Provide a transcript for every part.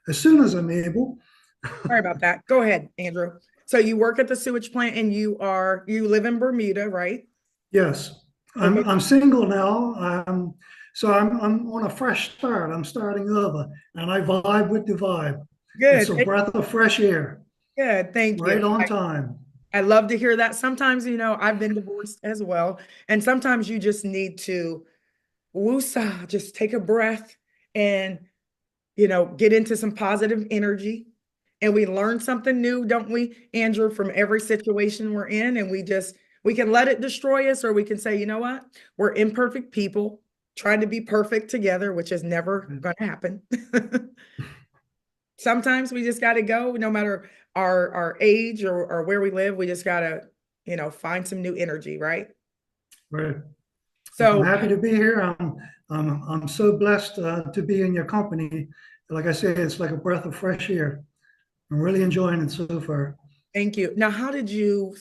as soon as I'm able. Sorry about that. Go ahead, Andrew. So you work at the sewage plant and you live in Bermuda, right? Yes, Okay, I'm single now. I'm on a fresh start. I'm starting over, and I vibe with the vibe. It's good. a breath of fresh air, Good. Thank right you. on time. I love to hear that. Sometimes, I've been divorced as well. And sometimes you just need to woosah, just take a breath and, get into some positive energy. And we learn something new, don't we, Andrew, from every situation we're in. And we can let it destroy us, or we can say, you know what? We're imperfect people trying to be perfect together, which is never going to happen. Sometimes we just got to go, no matter our age or where we live. We just got to, find some new energy, right? Right. Well, I'm So happy to be here. I'm so blessed to be in your company. Like I said, it's like a breath of fresh air. I'm really enjoying it so far. thank you. Now, how did you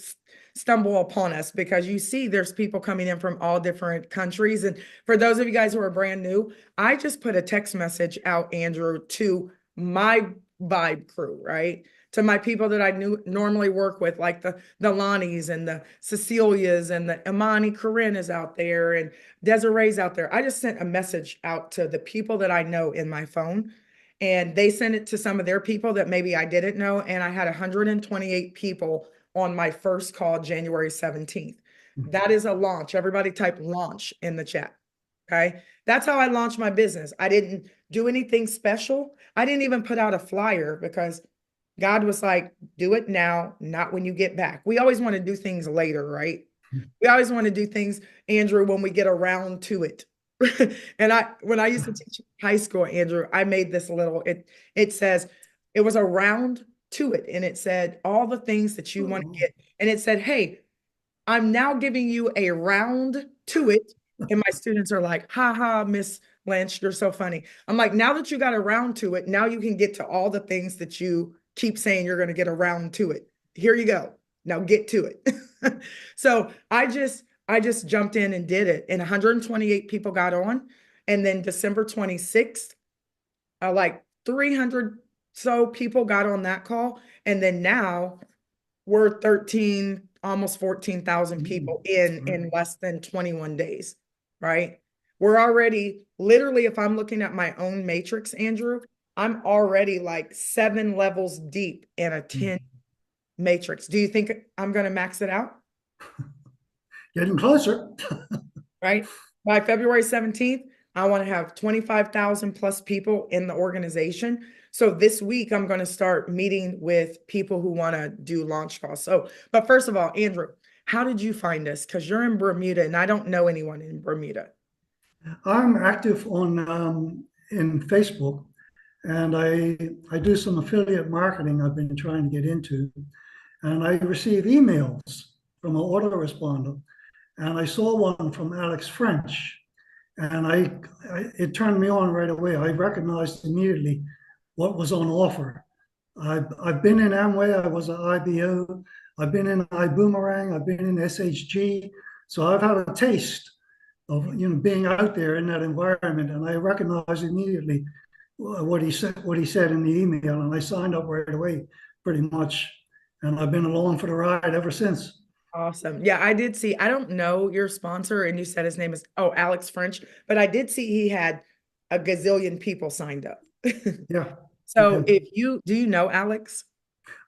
stumble upon us? Because you see, there's people coming in from all different countries. And for those of you guys who are brand new, I just put a text message out, Andrew, to my vibe crew, right? To my people that I normally work with, like the Lonnies and the Cecilias and the Imani Corinne is out there and Desiree's out there. I just sent a message out to the people that I know in my phone, and they sent it to some of their people that maybe I didn't know. And I had 128 people on my first call, January 17th. That is a launch. Everybody type launch in the chat. Okay. That's how I launched my business. I didn't do anything special. I didn't even put out a flyer because God was like, do it now, not when you get back. We always want to do things later, right? We always want to do things, Andrew, when we get around to it. And when I used to teach high school, Andrew, I made this little, it says, it was a round to it. And it said all the things that you want to Oh, get. And it said, hey, I'm now giving you a round to it. And my students are like, ha ha, Miss Lynch, you're so funny. I'm like, now that you got around to it, now you can get to all the things that you keep saying you're going to get around to it. Here you go. Now get to it. So I just jumped in and did it. And 128 people got on. And then December 26th, like 300 so people got on that call. And then now we're 13, almost 14,000 people in less than 21 days, right? We're already literally, if I'm looking at my own matrix, Andrew, I'm already like 7 levels deep in a 10 matrix. Do you think I'm going to max it out? getting closer. Right? By February 17th, I want to have 25,000 plus people in the organization. So this week, I'm going to start meeting with people who want to do launch calls. So, but first of all, Andrew, how did you find us? Because you're in Bermuda and I don't know anyone in Bermuda. I'm active on in Facebook, and I do some affiliate marketing. I've been trying to get into, and I receive emails from an autoresponder, and I saw one from Alex French, and it turned me on right away. I recognized immediately what was on offer. I've been in Amway. I was an IBO. I've been in iBoomerang. I've been in SHG. So I've had a taste of being out there in that environment, and I recognized immediately what he said in the email, and I signed up right away, pretty much, and I've been along for the ride ever since. Awesome. Yeah, I did see, I don't know your sponsor, and you said his name is, oh, Alex French, but I did see he had a gazillion people signed up. Yeah, So yeah. do you know Alex?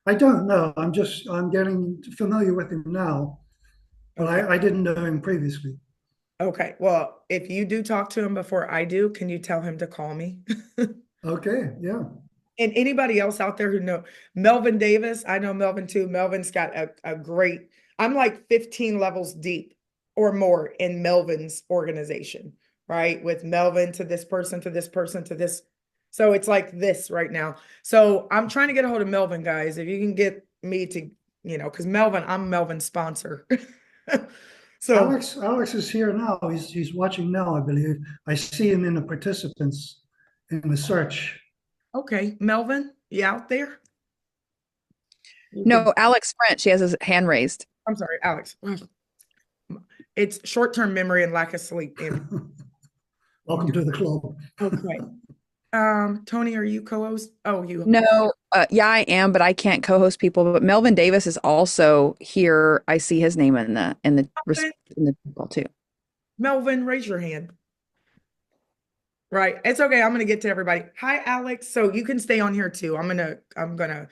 I don't know. I'm getting familiar with him now, but Okay. I didn't know him previously. Okay. Well, if you do talk to him before I do, can you tell him to call me? Okay, yeah. And anybody else out there who know Melvin Davis, I know Melvin too. Melvin's got a great, I'm like 15 levels deep or more in Melvin's organization, right? With Melvin to this person, to this person, to this. So it's like this right now. So I'm trying to get a hold of Melvin, guys. If you can get me to, because I'm Melvin's sponsor. So, Alex is here now. He's watching now, I believe. I see him in the participants in the search. okay, Melvin, you out there? You can, No, Alex French, he has his hand raised. I'm sorry, Alex. It's short-term memory and lack of sleep. Welcome to the club. Okay. Tony, are you co-host? Oh, you. No, yeah, I am, but I can't co-host people. But Melvin Davis is also here. I see his name in the call too. Melvin, raise your hand. Right. It's okay. I'm gonna get to everybody. Hi, Alex. So you can stay on here too. I'm gonna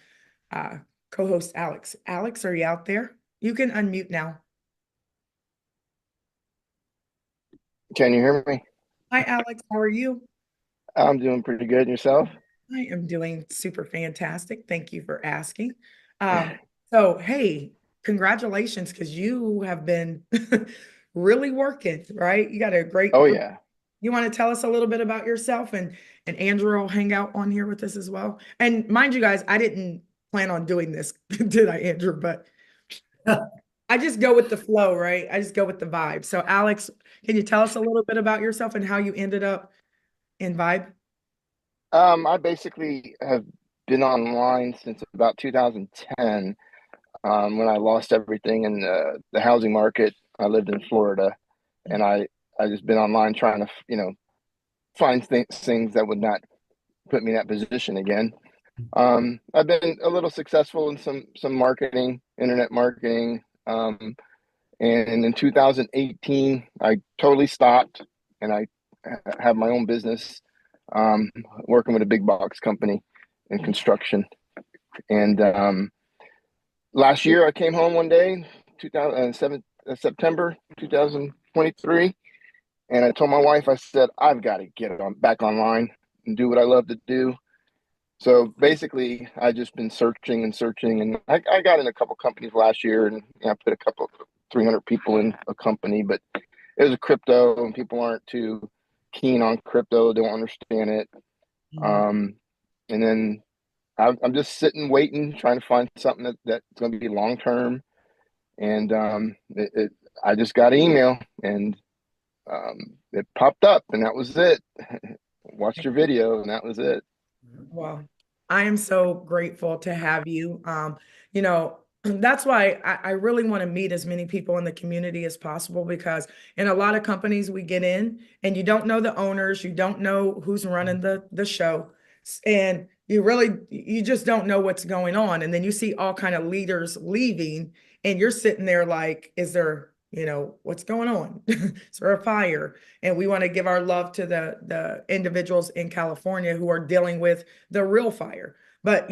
co-host Alex. Alex, are you out there? You can unmute now. Can you hear me? Hi, Alex. How are you? I'm doing pretty good. Yourself? I am doing super fantastic. Thank you for asking. So, hey, congratulations, because you have been really working, right? You got a great. Oh, yeah. You want to tell us a little bit about yourself, and Andrew will hang out on here with us as well. And mind you guys, I didn't plan on doing this, did I, Andrew? But I just go with the flow, right? I just go with the vibe. So, Alex, can you tell us a little bit about yourself and how you ended up in Vibe? I basically have been online since about 2010, when I lost everything in the housing market. I lived in Florida, and I just been online trying to, find things that would not put me in that position again. I've been a little successful in some marketing, internet marketing. And in 2018, I totally stopped, and I have my own business, working with a big box company in construction. And last year, I came home one day, September 2023, and I told my wife, I said, I've got to get back online and do what I love to do. So basically, I just been searching, and I got in a couple companies last year, and I put 300 people in a company, but it was a crypto, and people aren't too keen on crypto, don't understand it. And then I'm just sitting, waiting, trying to find something that's going to be long term. And I just got an email, and it popped up, and that was it. Watched your video, and that was it. Well, I am so grateful to have you. That's why I really want to meet as many people in the community as possible, because in a lot of companies we get in and you don't know the owners, you don't know who's running the show, and you just don't know what's going on. And then you see all kind of leaders leaving, and you're sitting there like, is there, what's going on? Is there a fire? And we want to give our love to the individuals in California who are dealing with the real fire. But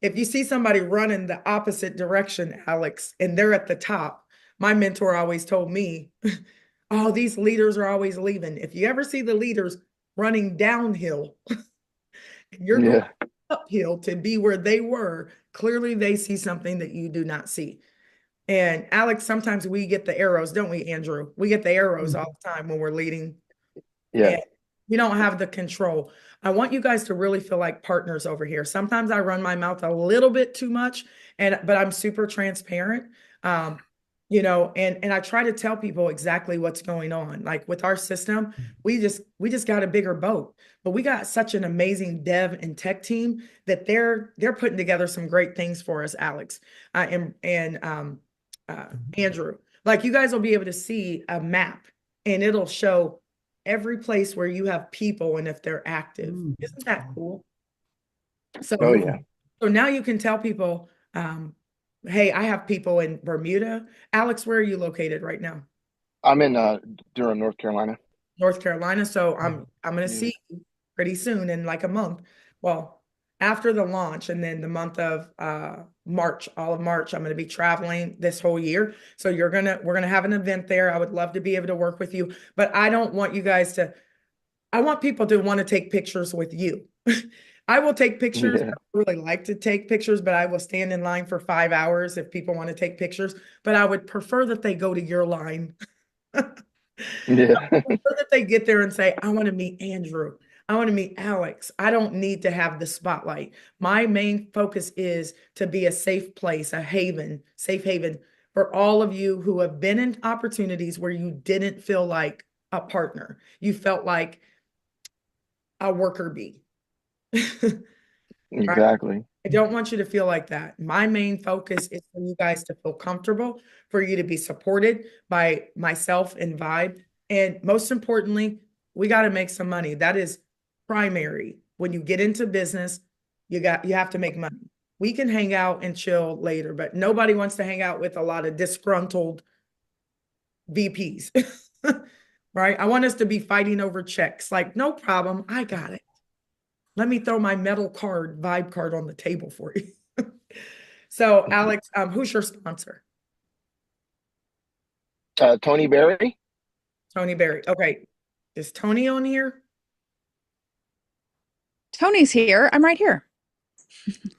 if you see somebody running the opposite direction, Alex, and they're at the top, my mentor always told me, oh, these leaders are always leaving. If you ever see the leaders running downhill, you're going uphill to be where they were. Clearly, they see something that you do not see. And Alex, sometimes we get the arrows, don't we, Andrew? We get the arrows all the time when we're leading. Yeah. And we don't have the control. I want you guys to really feel like partners over here. Sometimes I run my mouth a little bit too much, but I'm super transparent. And I try to tell people exactly what's going on. Like with our system, we just got a bigger boat, but we got such an amazing dev and tech team that they're putting together some great things for us, Alex, and Andrew. Like, you guys will be able to see a map, and it'll show every place where you have people and if they're active. Isn't that cool? So, Oh, yeah. So now you can tell people, hey, I have people in Bermuda. Alex, where are you located right now? I'm in Durham, North Carolina. North Carolina. So I'm going to see you pretty soon, in like a month. Well, after the launch, and then the month of March, all of March, I'm going to be traveling this whole year. So we're going to have an event there. I would love to be able to work with you, but I don't want you guys I want people to want to take pictures with you. I will take pictures. Yeah. I really like to take pictures, but I will stand in line for 5 hours if people want to take pictures, but I would prefer that they go to your line. Yeah. I prefer that they get there and say, I want to meet Andrew. I want to meet Alex. I don't need to have the spotlight. My main focus is to be a safe place, safe haven for all of you who have been in opportunities where you didn't feel like a partner. You felt like a worker bee. Exactly. I don't want you to feel like that. My main focus is for you guys to feel comfortable, for you to be supported by myself and Vibe. And most importantly, we got to make some money. That is primary. When you get into business, you have to make money. We can hang out and chill later, but nobody wants to hang out with a lot of disgruntled VPs, right? I want us to be fighting over checks. Like, no problem, I got it. Let me throw my metal card, vibe card on the table for you. So, Alex, who's your sponsor? Tony Berry. Tony Berry. Okay. Is Tony on here? Tony's here. I'm right here.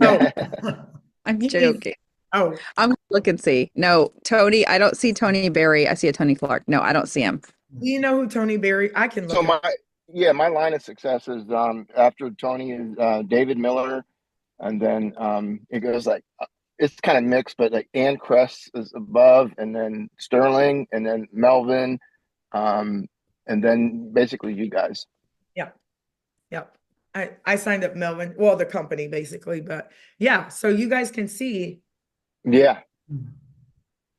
Oh, I'm joking. oh, I'm look and see. No, Tony, I don't see Tony Berry. I see a Tony Clark. No, I don't see him. do you know who Tony Berry? I can look. So my line of success is after Tony is David Miller, and then it goes like it's kind of mixed, but like Ann Kress is above, and then Sterling, and then Melvin, and then basically you guys. Yeah. Yep. I signed up Melvin, well, the company basically, but yeah, so you guys can see. Yeah.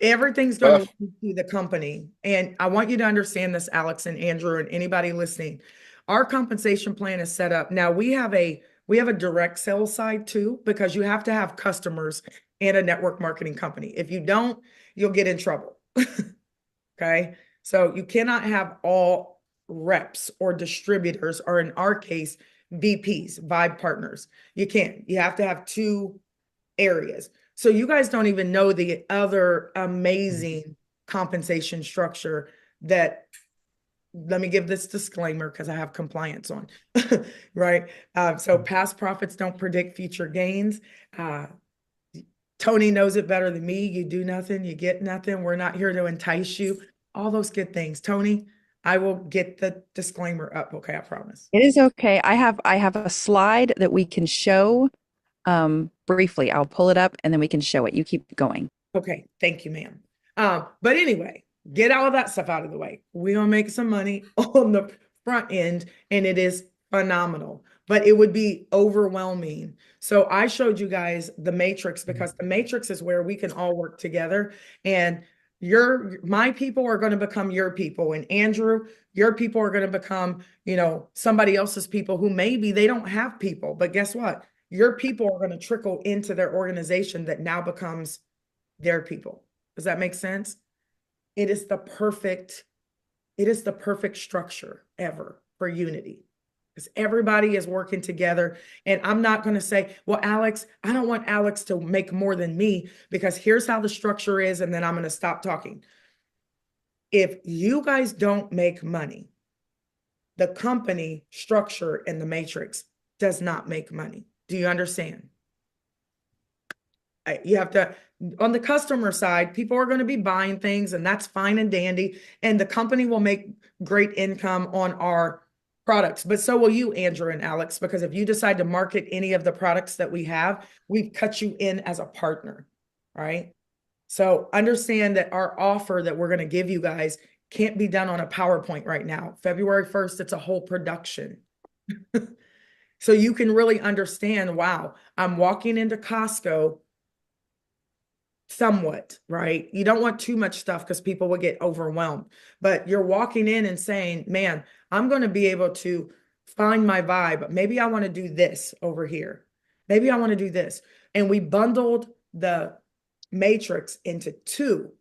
Everything's going to lead to the company. And I want you to understand this, Alex and Andrew, and anybody listening. Our compensation plan is set up. Now we have a direct sales side too, because you have to have customers and a network marketing company. If you don't, you'll get in trouble. Okay. So you cannot have all reps or distributors, or in our case, VPs, vibe partners. You can't. You have to have two areas. So you guys don't even know the other amazing compensation structure that, let me give this disclaimer because I have compliance on, right? So past profits don't predict future gains. Tony knows it better than me. You do nothing, you get nothing. We're not here to entice you. All those good things. Tony, I will get the disclaimer up. Okay, I promise. It is okay. I have a slide that we can show briefly. I'll pull it up and then we can show it. You keep going. Okay, thank you, ma'am. But anyway, get all of that stuff out of the way. We're gonna make some money on the front end, and it is phenomenal, but it would be overwhelming. So I showed you guys the matrix, because the matrix is where we can all work together, and my people are going to become your people, and Andrew, your people are going to become, somebody else's people who maybe they don't have people, but guess what? Your people are going to trickle into their organization that now becomes their people. Does that make sense? It is the perfect structure ever for unity, because everybody is working together. And I'm not going to say, well, Alex, I don't want Alex to make more than me, because here's how the structure is. And then I'm going to stop talking. If you guys don't make money, the company structure and the matrix does not make money. Do you understand? You have to, on the customer side, people are going to be buying things, and that's fine and dandy. And the company will make great income on our products, but so will you, Andrew and Alex, because if you decide to market any of the products that we have, we've cut you in as a partner, right? So understand that our offer that we're going to give you guys can't be done on a PowerPoint right now. February 1st, it's a whole production. So you can really understand, wow, I'm walking into Costco somewhat, right? You don't want too much stuff because people will get overwhelmed, but you're walking in and saying, man, I'm going to be able to find my vibe. Maybe I want to do this over here. Maybe I want to do this. And we bundled the matrix into two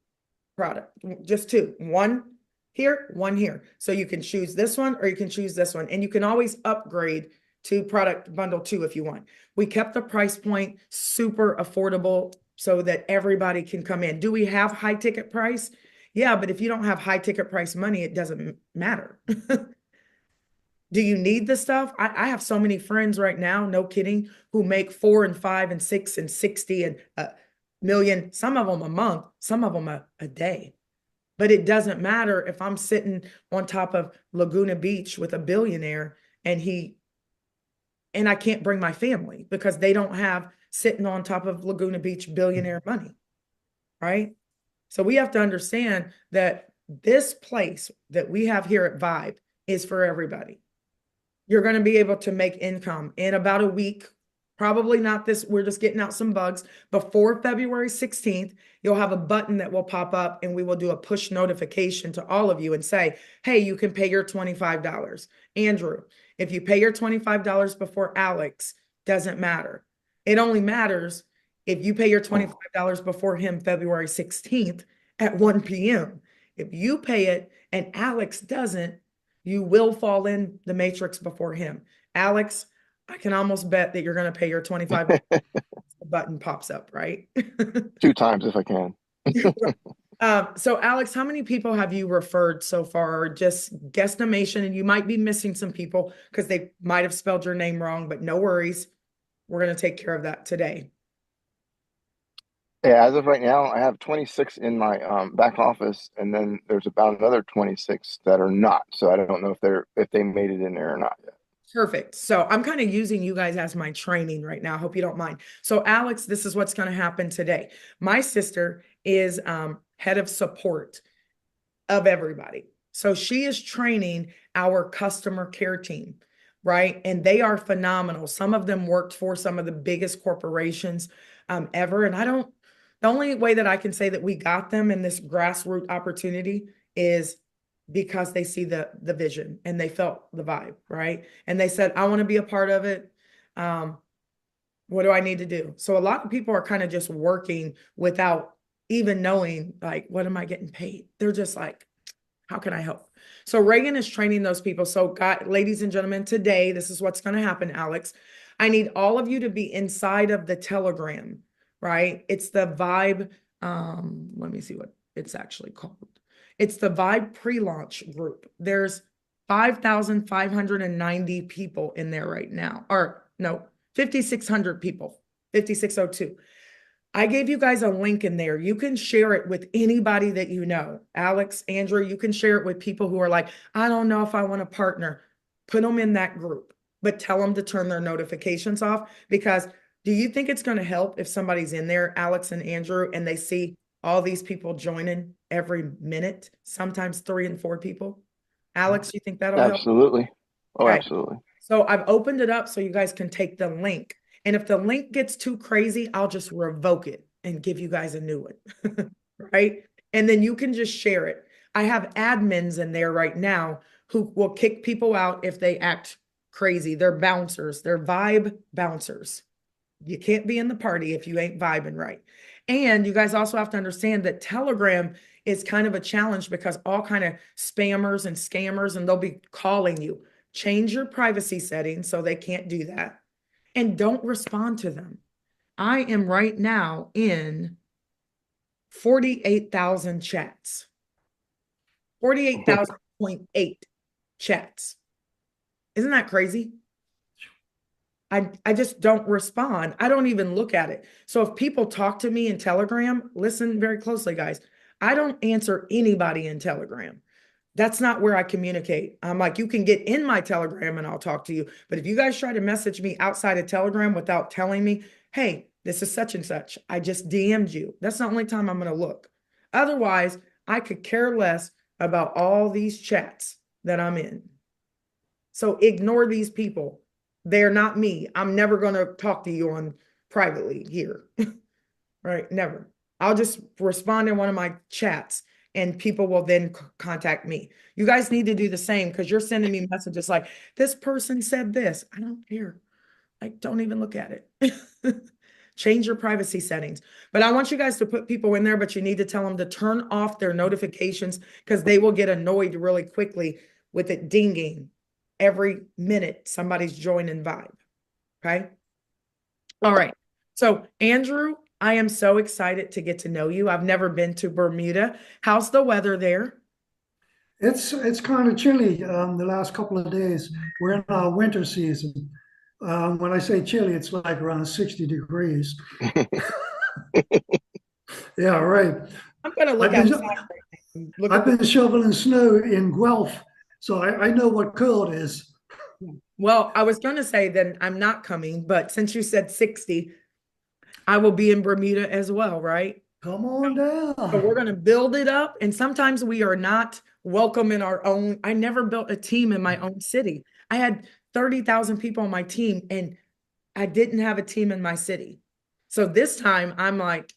products, just two, one here, one here. So you can choose this one or you can choose this one. And you can always upgrade to product bundle 2 if you want. We kept the price point super affordable so that everybody can come in. Do we have high ticket price? Yeah, but if you don't have high ticket price money, it doesn't matter. Do you need the stuff? I have so many friends right now, no kidding, who make 4 and 5 and 6 and 60 and a million, some of them a month, some of them a day. But it doesn't matter if I'm sitting on top of Laguna Beach with a billionaire and I can't bring my family because they don't have sitting on top of Laguna Beach billionaire money, right? So we have to understand that this place that we have here at Vibe is for everybody. You're going to be able to make income in about a week. Probably not this, we're just getting out some bugs. Before February 16th, you'll have a button that will pop up and we will do a push notification to all of you and say, hey, you can pay your $25. Andrew, If you pay your $25 before Alex, doesn't matter. It only matters if you pay your $25 before him February 16th at 1 p.m. If you pay it and Alex doesn't, you will fall in the matrix before him. Alex, I can almost bet that you're going to pay your $25. The button pops up, right? 2 times if I can. So Alex, how many people have you referred so far? Or just guesstimation, and you might be missing some people because they might have spelled your name wrong, but no worries. We're going to take care of that today. Yeah, as of right now, I have 26 in my back office, and then there's about another 26 that are not. So I don't know if they made it in there or not yet. Perfect. So I'm kind of using you guys as my training right now. Hope you don't mind. So Alex, this is what's going to happen today. My sister is head of support of everybody. So she is training our customer care team, right? And they are phenomenal. Some of them worked for some of the biggest corporations ever. And the only way that I can say that we got them in this grassroots opportunity is because they see the vision and they felt the vibe, right? And they said, I want to be a part of it. What do I need to do? So a lot of people are kind of just working without even knowing, like, what am I getting paid? They're just like, how can I help? So Ragan is training those people. So ladies and gentlemen, today, this is what's going to happen, Alex. I need all of you to be inside of the Telegram, right? It's the Vibe. Let me see what it's actually called. It's the Vibe pre-launch group. There's 5,590 people in there right now. Or no, 5,600 people, 5,602. I gave you guys a link in there. You can share it with anybody that you know. Alex, Andrew, you can share it with people who are like, I don't know if I want to partner. Put them in that group, but tell them to turn their notifications off. Because do you think it's going to help if somebody's in there, Alex and Andrew, and they see all these people joining every minute, sometimes 3 and 4 people? Alex, you think that'll help? Absolutely. Oh, Okay. absolutely. So I've opened it up so you guys can take the link. And if the link gets too crazy, I'll just revoke it and give you guys a new one, right? And then you can just share it. I have admins in there right now who will kick people out if they act crazy. They're bouncers. They're vibe bouncers. You can't be in the party if you ain't vibing right. And you guys also have to understand that Telegram is kind of a challenge because all kind of spammers and scammers, and they'll be calling you. Change your privacy settings so they can't do that. And don't respond to them. I am right now in 48,000 chats. 48,000.8 chats. Isn't that crazy? I just don't respond. I don't even look at it. So if people talk to me in Telegram, listen very closely, guys. I don't answer anybody in Telegram. That's not where I communicate. I'm like, you can get in my Telegram and I'll talk to you. But if you guys try to message me outside of Telegram without telling me, hey, this is such and such, I just DM'd you. That's the only time I'm going to look. Otherwise, I could care less about all these chats that I'm in. So ignore these people. They're not me. I'm never going to talk to you on privately here. Right? Never. I'll just respond in one of my chats and people will then contact me. You guys need to do the same because you're sending me messages like, this person said this. I don't care. Like, don't even look at it. Change your privacy settings. But I want you guys to put people in there, but you need to tell them to turn off their notifications because they will get annoyed really quickly with it dinging every minute somebody's joining Vibe. Okay. All right. So Andrew, I am so excited to get to know you. I've never been to Bermuda. How's the weather there? It's kind of chilly the last couple of days. We're in our winter season. When I say chilly, it's like around 60 degrees. Yeah, right. I'm going to look outside. I've been shoveling snow in Guelph, so I know what cold is. Well, I was going to say then I'm not coming, but since you said 60, I will be in Bermuda as well, right? Come on down. So we're going to build it up. And sometimes we are not welcome in our own. I never built a team in my own city. I had 30,000 people on my team and I didn't have a team in my city. So this time I'm like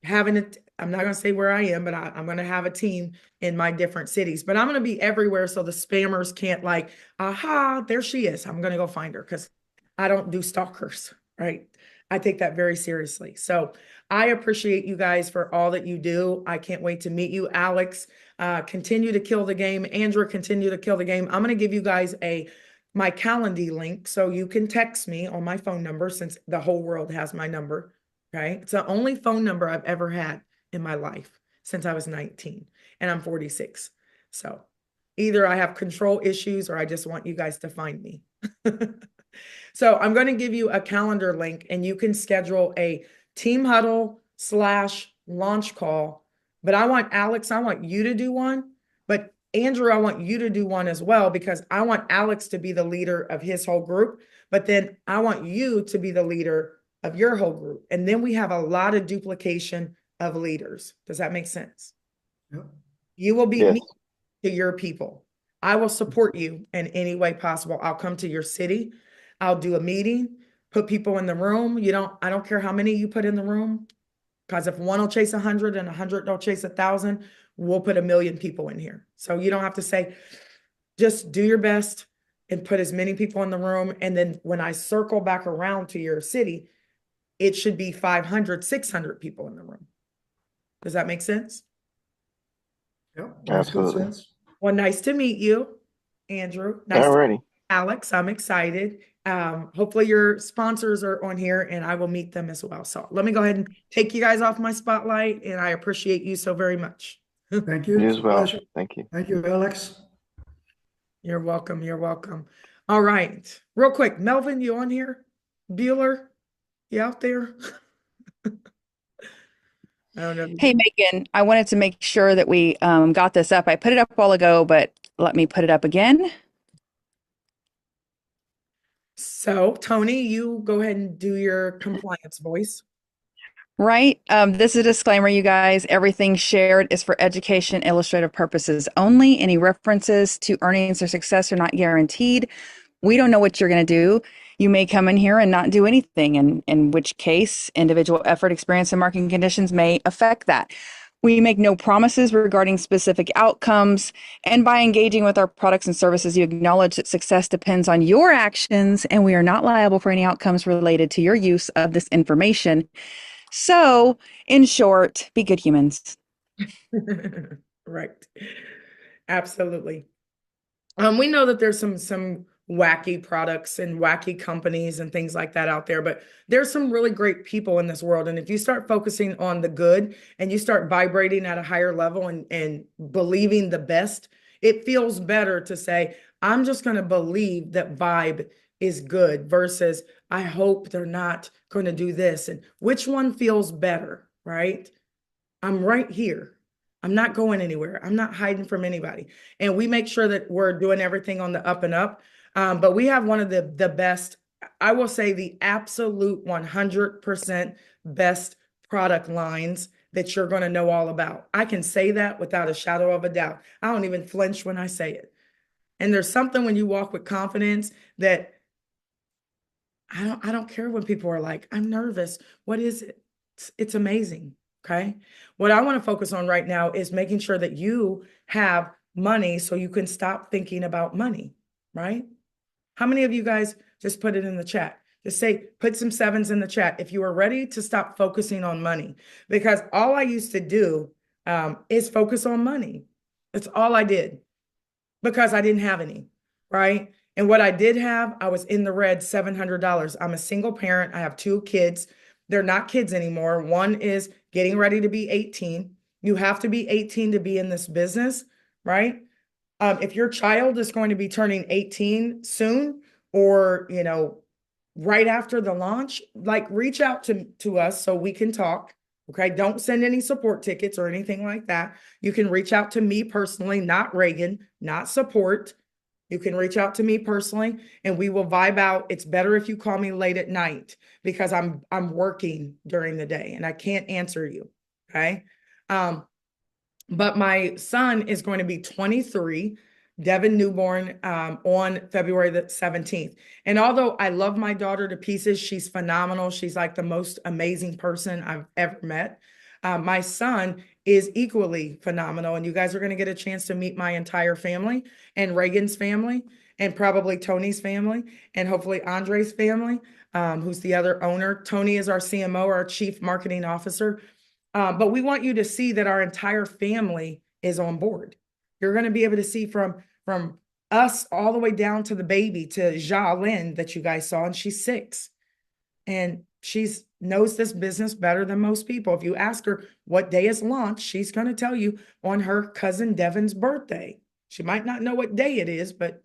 having I'm not going to say where I am, but I'm going to have a team in my different cities, but I'm going to be everywhere. So the spammers can't like, aha, there she is. I'm going to go find her because I don't do stalkers, right? I take that very seriously. So I appreciate you guys for all that you do. I can't wait to meet you. Alex, continue to kill the game. Andrew, continue to kill the game. I'm going to give you guys my Calendly link so you can text me on my phone number since the whole world has my number, okay? It's the only phone number I've ever had in my life since I was 19 and I'm 46. So either I have control issues or I just want you guys to find me. So I'm going to give you a calendar link and you can schedule a team huddle / launch call. But I want Alex, I want you to do one, but Andrew, I want you to do one as well, because I want Alex to be the leader of his whole group, but then I want you to be the leader of your whole group. And then we have a lot of duplication of leaders. Does that make sense? Yep. You will be Yes. me to your people. I will support you in any way possible. I'll come to your city. I'll do a meeting, put people in the room. I don't care how many you put in the room, because if one will chase 100 and 100 don't chase 1,000, we'll put 1,000,000 people in here. So you don't have to say, just do your best and put as many people in the room. And then when I circle back around to your city, it should be 500, 600 people in the room. Does that make sense? Yep. Makes good Absolutely. sense. Well, nice to meet you, Andrew. Nice to Alrighty. Alex, I'm excited. Hopefully your sponsors are on here and I will meet them as well. So let me go ahead and take you guys off my spotlight, and I appreciate you so very much. Thank you. You It's as a well. pleasure. Thank you. Thank you, Alex. You're welcome. You're welcome. All right. Real quick, Melvin, you on here? Bueller, you out there? I don't know. Hey, Megan, I wanted to make sure that we got this up. I put it up a while ago, but let me put it up again. So, Tony, you go ahead and do your compliance voice. Right. This is a disclaimer, you guys. Everything shared is for education, illustrative purposes only. Any references to earnings or success are not guaranteed. We don't know what you're going to do. You may come in here and not do anything, and in which case, individual effort, experience, and marketing conditions may affect that. We make no promises regarding specific outcomes, and by engaging with our products and services, you acknowledge that success depends on your actions, and we are not liable for any outcomes related to your use of this information. So, in short, be good humans. Right. Absolutely. We know that there's some wacky products and wacky companies and things like that out there, but there's some really great people in this world. And if you start focusing on the good and you start vibrating at a higher level and believing the best, it feels better to say, I'm just going to believe that vibe is good versus I hope they're not going to do this. And which one feels better, right? I'm right here. I'm not going anywhere. I'm not hiding from anybody. And we make sure that we're doing everything on the up and up. But we have one of the best, I will say the absolute 100% best product lines that you're going to know all about. I can say that without a shadow of a doubt. I don't even flinch when I say it. And there's something when you walk with confidence that I don't care when people are like, I'm nervous. What is it? It's amazing. Okay. What I want to focus on right now is making sure that you have money so you can stop thinking about money, right? How many of you guys just put it in the chat? Just say, put some sevens in the chat if you are ready to stop focusing on money, because all I used to do is focus on money. That's all I did because I didn't have any, right? And what I did have, I was in the red $700. I'm a single parent. I have 2 kids. They're not kids anymore. One is getting ready to be 18. You have to be 18 to be in this business, right? If your child is going to be turning 18 soon, or, right after the launch, like reach out to us so we can talk. Okay. Don't send any support tickets or anything like that. You can reach out to me personally, not Ragan, not support. You can reach out to me personally and we will vibe out. It's better if you call me late at night because I'm working during the day and I can't answer you. Okay. But my son is going to be 23, Devin newborn, on February the 17th. And although I love my daughter to pieces, she's phenomenal. She's like the most amazing person I've ever met. My son is equally phenomenal, and you guys are going to get a chance to meet my entire family and Ragan's family and probably Tony's family and hopefully Andre's family, who's the other owner. Tony is our CMO, our Chief Marketing Officer. But we want you to see that our entire family is on board. You're going to be able to see from us all the way down to the baby, to Lynn that you guys saw, and she's 6. And she's knows this business better than most people. If you ask her what day is launch, she's going to tell you on her cousin Devin's birthday. She might not know what day it is, but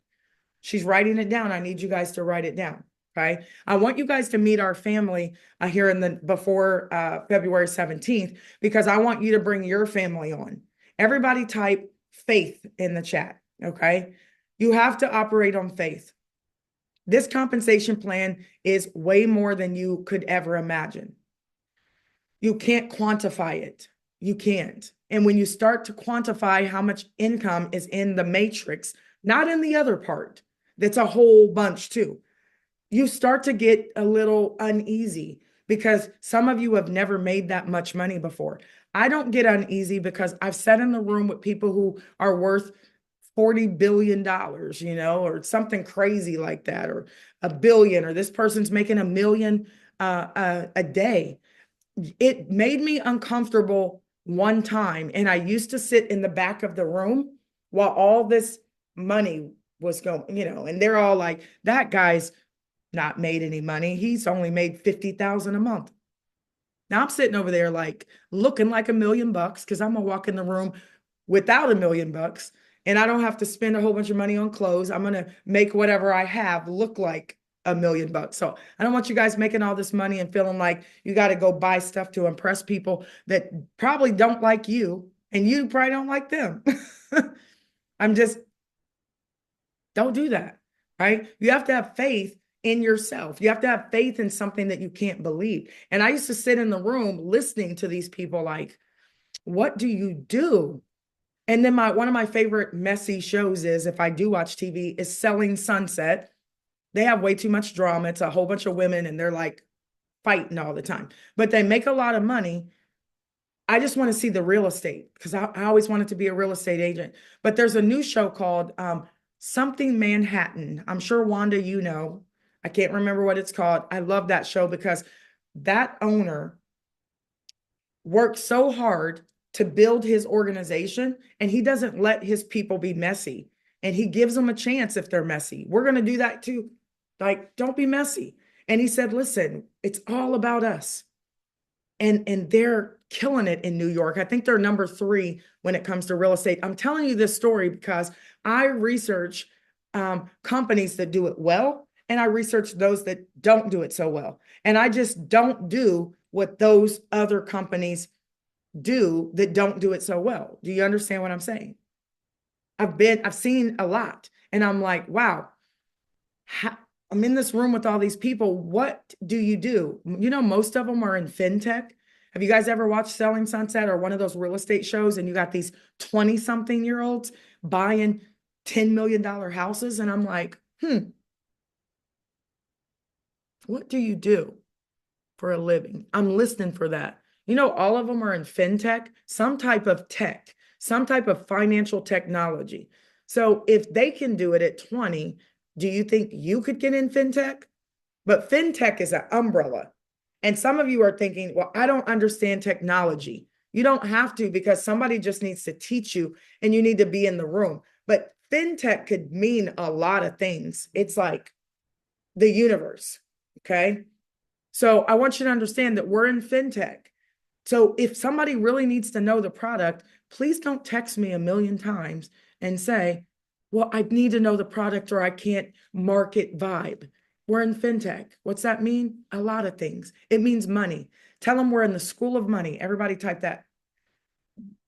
she's writing it down. I need you guys to write it down. Okay. I want you guys to meet our family here before February 17th, because I want you to bring your family on. Everybody type faith in the chat. Okay. You have to operate on faith. This compensation plan is way more than you could ever imagine. You can't quantify it. You can't. And when you start to quantify how much income is in the matrix, not in the other part, that's a whole bunch too, you start to get a little uneasy, because some of you have never made that much money before. I don't get uneasy because I've sat in the room with people who are worth $40 billion, you know, or something crazy like that, or $1 billion, or this person's making $1 million a day. It made me uncomfortable one time. And I used to sit in the back of the room while all this money was going, you know, and they're all like, that guy's not made any money. He's only made 50,000 a month. Now I'm sitting over there like looking like $1 million, because I'm gonna walk in the room without $1 million, and I don't have to spend a whole bunch of money on clothes. I'm gonna make whatever I have look like $1 million. So I don't want you guys making all this money and feeling like you got to go buy stuff to impress people that probably don't like you, and you probably don't like them. Don't do that, right? You have to have faith in yourself. You have to have faith in something that you can't believe. And I used to sit in the room listening to these people like, what do you do? And then one of my favorite messy shows is, if I do watch TV, is Selling Sunset. They have way too much drama. It's a whole bunch of women and they're like fighting all the time, but they make a lot of money. I just want to see the real estate, because I always wanted to be a real estate agent. But there's a new show called Something Manhattan. I'm sure, Wanda, you know. I can't remember what it's called. I love that show because that owner worked so hard to build his organization, and he doesn't let his people be messy, and he gives them a chance if they're messy. We're going to do that too. Like, don't be messy. And he said, listen, it's all about us. And they're killing it in New York. I think they're number 3 when it comes to real estate. I'm telling you this story because I research companies that do it well, and I research those that don't do it so well. And I just don't do what those other companies do that don't do it so well. Do you understand what I'm saying? I've seen a lot, and I'm like, wow, I'm in this room with all these people. What do? You know, most of them are in fintech. Have you guys ever watched Selling Sunset or one of those real estate shows, and you got these 20-something-year-olds buying $10 million houses? And I'm like, what do you do for a living? I'm listening for that. You know, all of them are in fintech, some type of tech, some type of financial technology. So if they can do it at 20, do you think you could get in fintech? But fintech is an umbrella. And some of you are thinking, well, I don't understand technology. You don't have to, because somebody just needs to teach you, and you need to be in the room. But fintech could mean a lot of things. It's like the universe. Okay. So I want you to understand that we're in fintech. So if somebody really needs to know the product, please don't text me 1 million times and say, well, I need to know the product, or I can't market Vibe. We're in fintech. What's that mean? A lot of things. It means money. Tell them we're in the school of money. Everybody type that.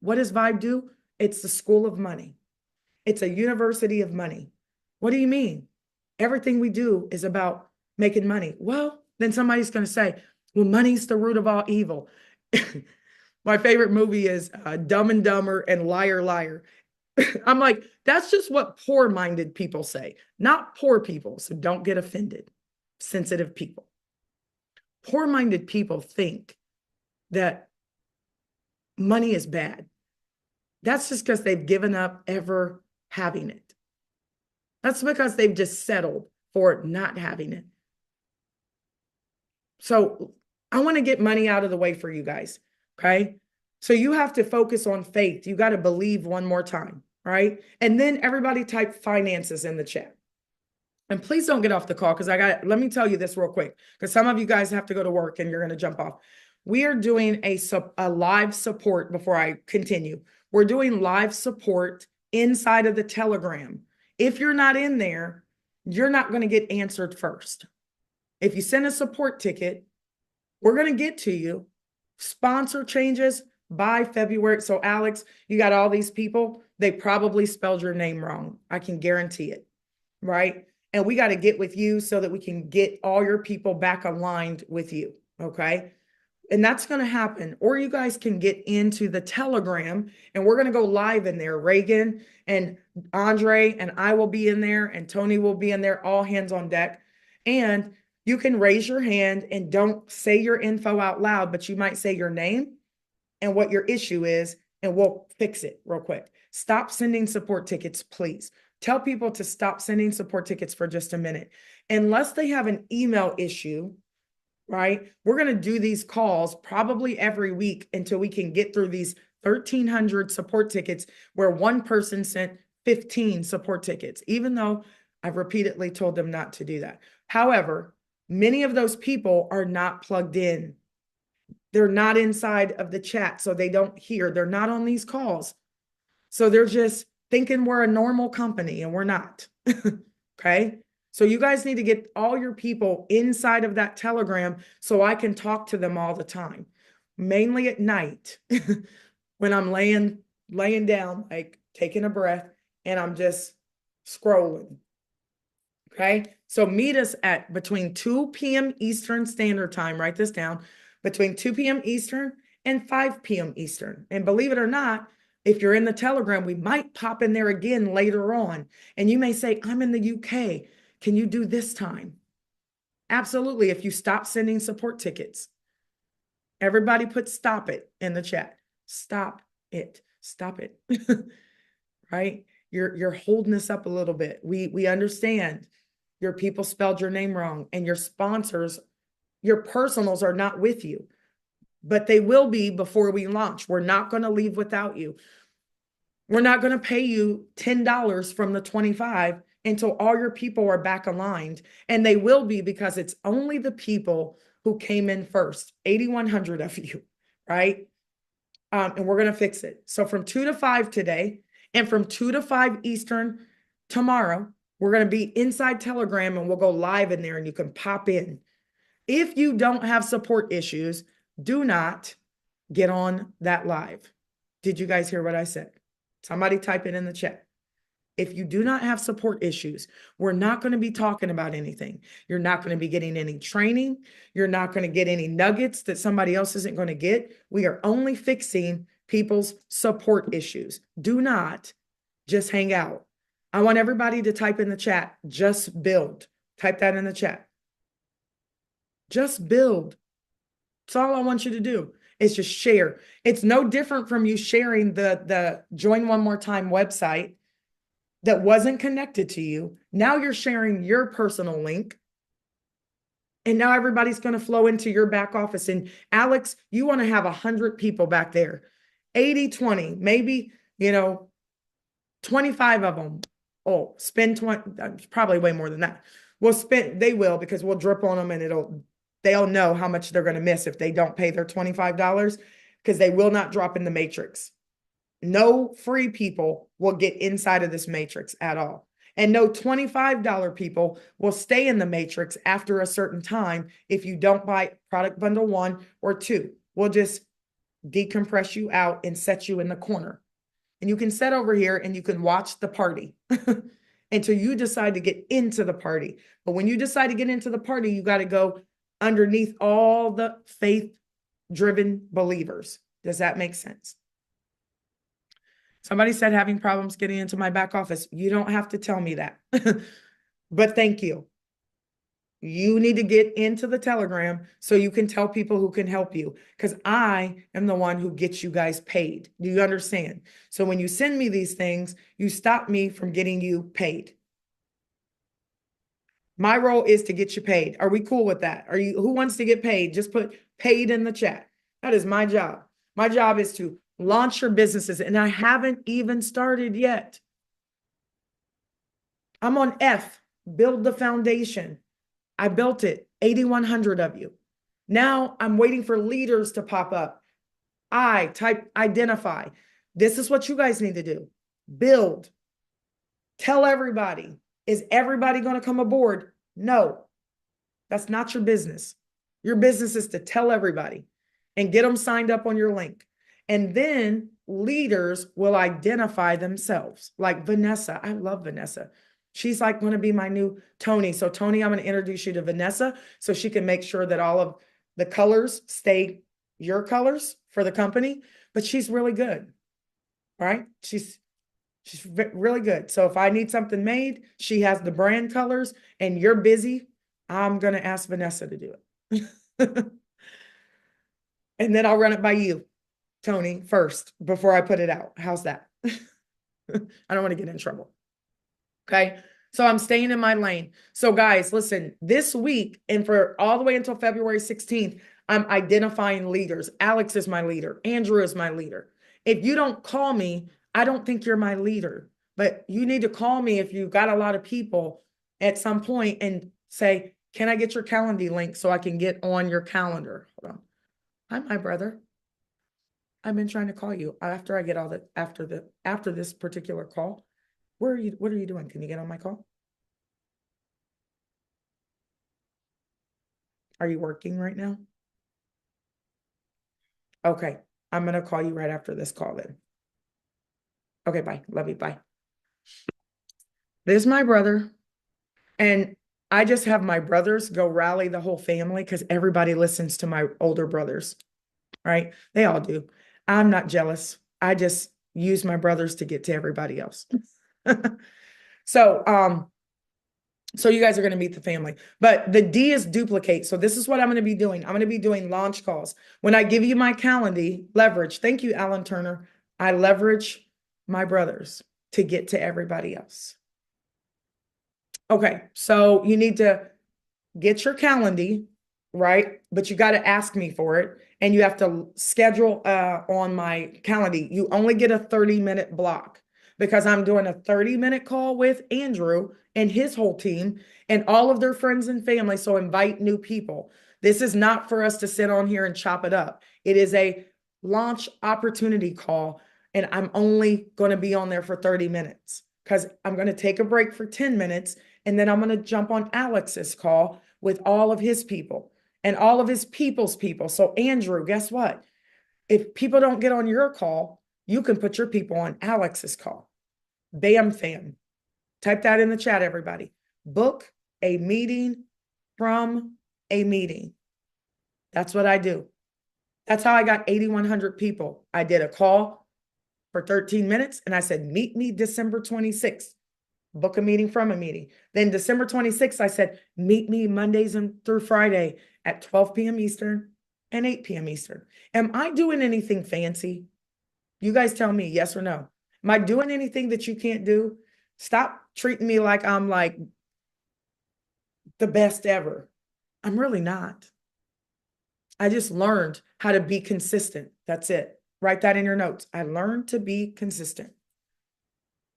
What does Vibe do? It's the school of money. It's a university of money. What do you mean? Everything we do is about making money. Well, then somebody's going to say, well, money's the root of all evil. My favorite movie is Dumb and Dumber and Liar, Liar. I'm like, that's just what poor-minded people say, not poor people. So don't get offended, sensitive people. Poor-minded people think that money is bad. That's just because they've given up ever having it. That's because they've just settled for not having it. So I want to get money out of the way for you guys, okay? So you have to focus on faith. You got to believe one more time, right? And then everybody type finances in the chat. And please don't get off the call, because let me tell you this real quick, because some of you guys have to go to work and you're going to jump off. We are doing a live support before I continue. We're doing live support inside of the Telegram. If you're not in there, you're not going to get answered first. If you send a support ticket, we're going to get to you. Sponsor changes by February. So Alex, you got all these people. They probably spelled your name wrong. I can guarantee it, right? And we got to get with you so that we can get all your people back aligned with you, okay? And that's going to happen. Or you guys can get into the Telegram, and we're going to go live in there. Ragan and Andre and I will be in there, and Tony will be in there, all hands on deck. And you can raise your hand and don't say your info out loud, but you might say your name and what your issue is, and we'll fix it real quick. Stop sending support tickets, please. Tell people to stop sending support tickets for just a minute. Unless they have an email issue, right? We're going to do these calls probably every week until we can get through these 1,300 support tickets where one person sent 15 support tickets, even though I've repeatedly told them not to do that. However, many of those people are not plugged in. They're not inside of the chat, so they don't hear. They're not on these calls. So they're just thinking we're a normal company, and we're not. Okay? So you guys need to get all your people inside of that Telegram so I can talk to them all the time, mainly at night when I'm laying down, like taking a breath, and I'm just scrolling. Okay? So meet us at between 2 p.m. Eastern Standard Time. Write this down. Between 2 p.m. Eastern and 5 p.m. Eastern. And believe it or not, if you're in the Telegram, we might pop in there again later on. And you may say, I'm in the UK. Can you do this time? Absolutely. If you stop sending support tickets. Everybody put stop it in the chat. Stop it. Stop it. Right? You're holding us up a little bit. We understand your people spelled your name wrong, and your sponsors, your personals are not with you, but they will be before we launch. We're not going to leave without you. We're not going to pay you $10 from the 25 until all your people are back aligned. And they will be, because it's only the people who came in first, 8,100 of you, right? And we're going to fix it. So from 2 to 5 today, and from 2 to 5 Eastern tomorrow, we're going to be inside Telegram, and we'll go live in there, and you can pop in. If you don't have support issues, do not get on that live. Did you guys hear what I said? Somebody type it in the chat. If you do not have support issues, we're not going to be talking about anything. You're not going to be getting any training. You're not going to get any nuggets that somebody else isn't going to get. We are only fixing people's support issues. Do not just hang out. I want everybody to type in the chat, just build. Type that in the chat. Just build. That's all I want you to do, is just share. It's no different from you sharing the Join One More Time website that wasn't connected to you. Now you're sharing your personal link. And now everybody's going to flow into your back office. And Alex, you want to have 100 people back there. 80, 20, maybe, 25 of them. Oh, spend 20, probably way more than that. They will, because we'll drip on them, and they'll know how much they're going to miss if they don't pay their $25, because they will not drop in the matrix. No free people will get inside of this matrix at all. And no $25 people will stay in the matrix after a certain time if you don't buy product bundle 1 or 2. We'll just decompress you out and set you in the corner. And you can sit over here and you can watch the party until you decide to get into the party. But when you decide to get into the party, you got to go underneath all the faith-driven believers. Does that make sense? Somebody said having problems getting into my back office. You don't have to tell me that, but thank you. You need to get into the Telegram so you can tell people who can help you, because I am the one who gets you guys paid. Do you understand? So when you send me these things, you stop me from getting you paid. My role is to get you paid. Are we cool with that? Who wants to get paid? Just put paid in the chat. That is my job. My job is to launch your businesses, and I haven't even started yet. I'm on F, build the foundation. I built it, 8,100 of you. Now I'm waiting for leaders to pop up. Type identify. This is what you guys need to do. Build. Tell everybody. Is everybody going to come aboard? No, that's not your business. Your business is to tell everybody and get them signed up on your link. And then leaders will identify themselves. Like Vanessa. I love Vanessa. She's like going to be my new Tony. So Tony, I'm going to introduce you to Vanessa so she can make sure that all of the colors stay your colors for the company. But she's really good, right? She's really good. So if I need something made, she has the brand colors and you're busy, I'm going to ask Vanessa to do it. And then I'll run it by you, Tony, first before I put it out. How's that? I don't want to get in trouble. Okay. So I'm staying in my lane. So guys, listen, this week and for all the way until February 16th, I'm identifying leaders. Alex is my leader. Andrew is my leader. If you don't call me, I don't think you're my leader, but you need to call me if you've got a lot of people at some point and say, can I get your calendar link so I can get on your calendar? Hold on. Hi, my brother. I've been trying to call you after I get all that after this particular call. What are you doing? Can you get on my call? Are you working right now? Okay. I'm going to call you right after this call then. Okay, bye. Love you. Bye. This is my brother. And I just have my brothers go rally the whole family because everybody listens to my older brothers, right? They all do. I'm not jealous. I just use my brothers to get to everybody else. So you guys are going to meet the family, but the D is duplicate. So this is what I'm going to be doing. I'm going to be doing launch calls. When I give you my calendar, leverage. Thank you, Alan Turner. I leverage my brothers to get to everybody else. Okay. So you need to get your calendar, right? But you got to ask me for it. And you have to schedule on my calendar. You only get a 30-minute block because I'm doing a 30-minute call with Andrew and his whole team and all of their friends and family. So invite new people. This is not for us to sit on here and chop it up. It is a launch opportunity call. And I'm only going to be on there for 30 minutes because I'm going to take a break for 10 minutes. And then I'm going to jump on Alex's call with all of his people and all of his people's people. So Andrew, guess what? If people don't get on your call, you can put your people on Alex's call. Bam, fam. Type that in the chat, everybody. Book a meeting from a meeting. That's what I do. That's how I got 8,100 people. I did a call for 13 minutes and I said, meet me December 26th. Book a meeting from a meeting. Then December 26th, I said, meet me Mondays and through Friday at 12 p.m. Eastern and 8 p.m. Eastern. Am I doing anything fancy? You guys tell me yes or no. Am I doing anything that you can't do? Stop treating me like I'm like the best ever. I'm really not. I just learned how to be consistent. That's it. Write that in your notes. I learned to be consistent.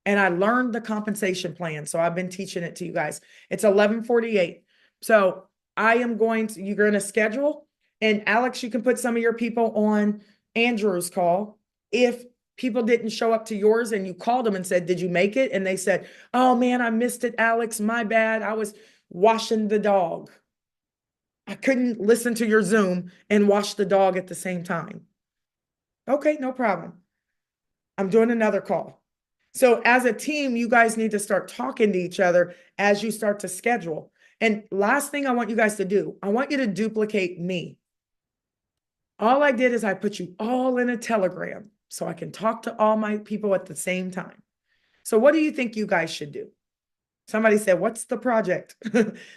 And I learned the compensation plan. So I've been teaching it to you guys. It's 11:48. So you're going to schedule. And Alex, you can put some of your people on Andrew's call. If people didn't show up to yours and you called them and said, did you make it? And they said, oh man, I missed it, Alex. My bad. I was washing the dog. I couldn't listen to your Zoom and wash the dog at the same time. Okay, no problem. I'm doing another call. So as a team, you guys need to start talking to each other as you start to schedule. And last thing I want you guys to do, I want you to duplicate me. All I did is I put you all in a Telegram so I can talk to all my people at the same time. So what do you think you guys should do? Somebody said, what's the project?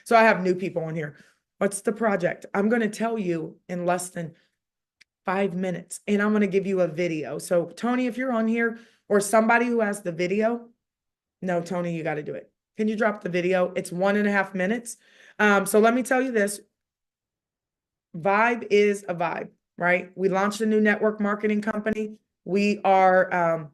So I have new people on here. What's the project? I'm going to tell you in less than 5 minutes, and I'm going to give you a video. So Tony, if you're on here, or somebody who has the video, no, Tony, you got to do it. Can you drop the video? It's 1.5 minutes. So let me tell you this. Vibe is a vibe, right? We launched a new network marketing company. We are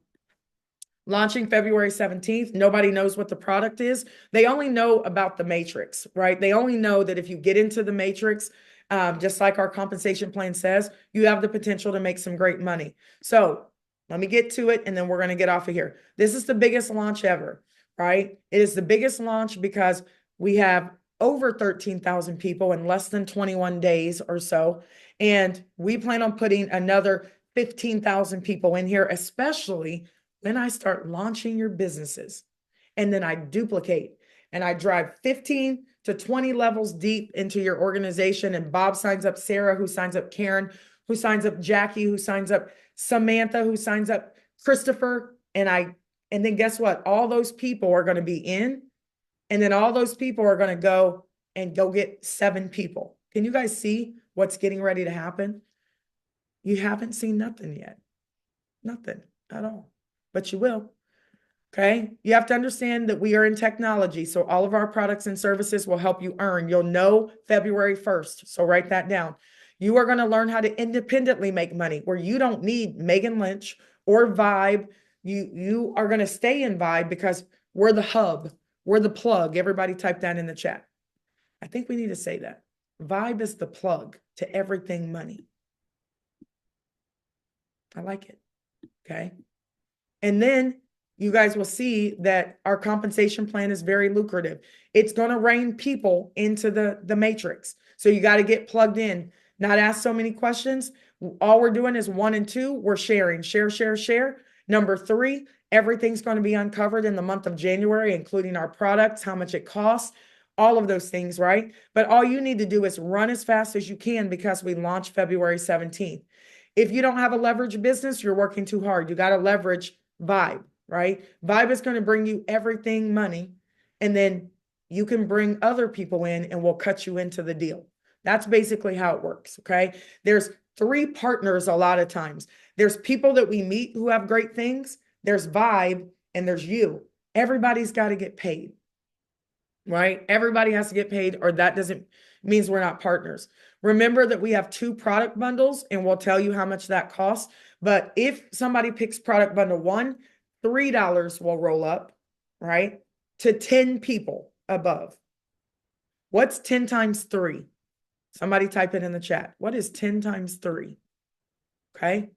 launching February 17th. Nobody knows what the product is. They only know about the matrix, right? They only know that if you get into the matrix, just like our compensation plan says, you have the potential to make some great money. So let me get to it, and then we're going to get off of here. This is the biggest launch ever, right? It is the biggest launch because we have over 13,000 people in less than 21 days or so. And we plan on putting another 15,000 people in here, especially when I start launching your businesses. And then I duplicate and I drive 15 to 20 levels deep into your organization. And Bob signs up Sarah, who signs up Karen, who signs up Jackie, who signs up Samantha, who signs up Christopher. And then guess what? All those people are going to be in. And then all those people are going to go get 7 people. Can you guys see what's getting ready to happen? You haven't seen nothing yet. Nothing at all. But you will. Okay. You have to understand that we are in technology. So all of our products and services will help you earn. You'll know February 1st. So write that down. You are going to learn how to independently make money where you don't need Megan Lynch or Vibe. You are going to stay in Vibe because we're the hub. We're the plug. Everybody type that in the chat. I think we need to say that. Vibe is the plug to everything money. I like it. Okay. And then you guys will see that our compensation plan is very lucrative. It's going to rein people into the matrix. So you got to get plugged in, not ask so many questions. All we're doing is 1 and 2. We're sharing, share. Number 3, everything's going to be uncovered in the month of January, including our products, how much it costs, all of those things, right? But all you need to do is run as fast as you can because we launch February 17th. If you don't have a leverage business, you're working too hard. You got to leverage Vibe, right? Vibe is going to bring you everything money, and then you can bring other people in and we'll cut you into the deal. That's basically how it works, okay? There's 3 partners a lot of times. There's people that we meet who have great things. There's Vibe, and there's you. Everybody's got to get paid, right? Everybody has to get paid, or that doesn't means we're not partners. Remember that we have 2 product bundles, and we'll tell you how much that costs. But if somebody picks product bundle 1, $3 will roll up, right, to 10 people above. What's 10 times 3? Somebody type it in the chat. What is 10 times 3? Okay.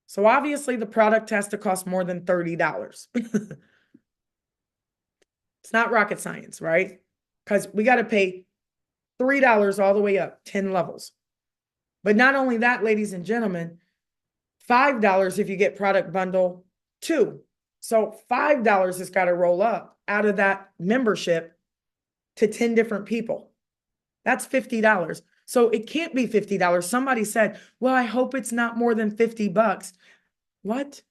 So obviously the product has to cost more than $30. It's not rocket science, right? Because we got to pay $3 all the way up, 10 levels. But not only that, ladies and gentlemen, $5 if you get product bundle 2. So $5 has got to roll up out of that membership to 10 different people. That's $50. So it can't be $50. Somebody said, well, I hope it's not more than $50. What?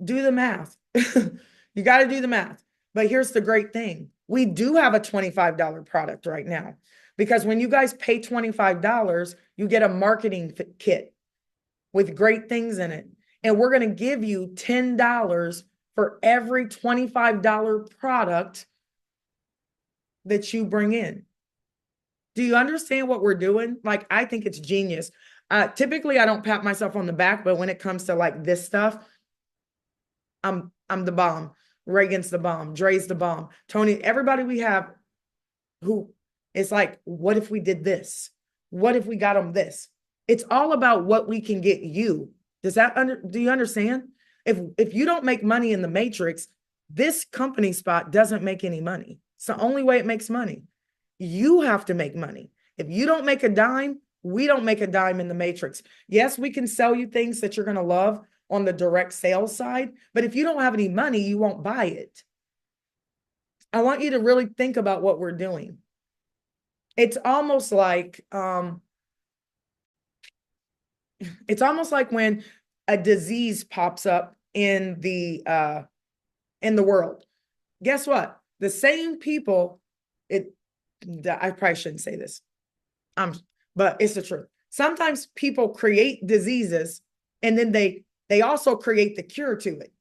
Do the math. You got to do the math. But here's the great thing. We do have a $25 product right now, because when you guys pay $25, you get a marketing kit with great things in it. And we're going to give you $10 for every $25 product that you bring in. Do you understand what we're doing? Like, I think it's genius. Typically, I don't pat myself on the back, but when it comes to like this stuff, I'm the bomb. Ragan's the bomb. Dre's the bomb. Tony, everybody we have who is like, what if we did this? What if we got them this? It's all about what we can get you. Do you understand? If you don't make money in the matrix, this company spot doesn't make any money. It's the only way it makes money. You have to make money. If you don't make a dime, we don't make a dime in the matrix. Yes, we can sell you things that you're going to love on the direct sales side, but if you don't have any money, you won't buy it. I want you to really think about what we're doing. It's almost like when a disease pops up in the world. guess what? The same people, I probably shouldn't say this, but it's the truth. Sometimes people create diseases and then they also create the cure to it.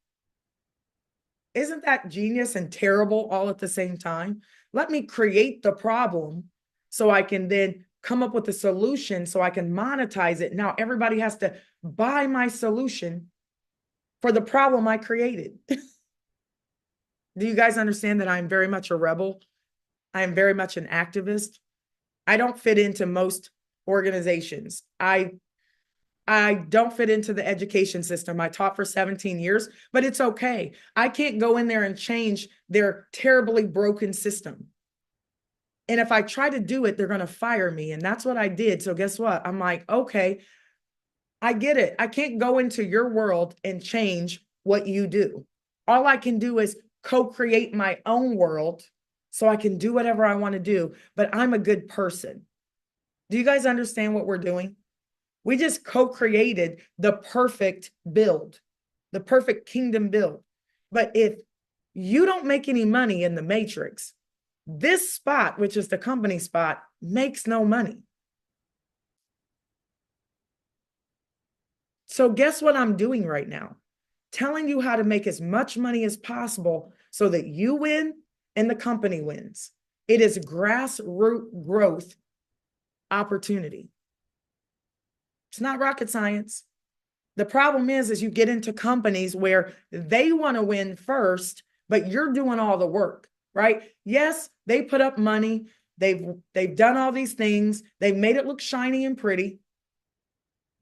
Isn't that genius and terrible all at the same time? Let me create the problem so I can then come up with a solution so I can monetize it. Now everybody has to buy my solution for the problem I created. Do you guys understand that I'm very much a rebel? I am very much an activist. I don't fit into most organizations. I don't fit into the education system. I taught for 17 years, but it's okay. I can't go in there and change their terribly broken system. And if I try to do it, they're going to fire me. And that's what I did. So guess what? I'm like, okay, I get it. I can't go into your world and change what you do. All I can do is co-create my own world so I can do whatever I want to do, but I'm a good person. Do you guys understand what we're doing? We just co-created the perfect build, the perfect kingdom build. But if you don't make any money in the matrix, this spot, which is the company spot, makes no money. So guess what I'm doing right now? Telling you how to make as much money as possible so that you win and the company wins. It is grassroots growth opportunity. It's not rocket science. The problem is you get into companies where they want to win first, but you're doing all the work, right? Yes, they put up money. They've done all these things. They've made it look shiny and pretty,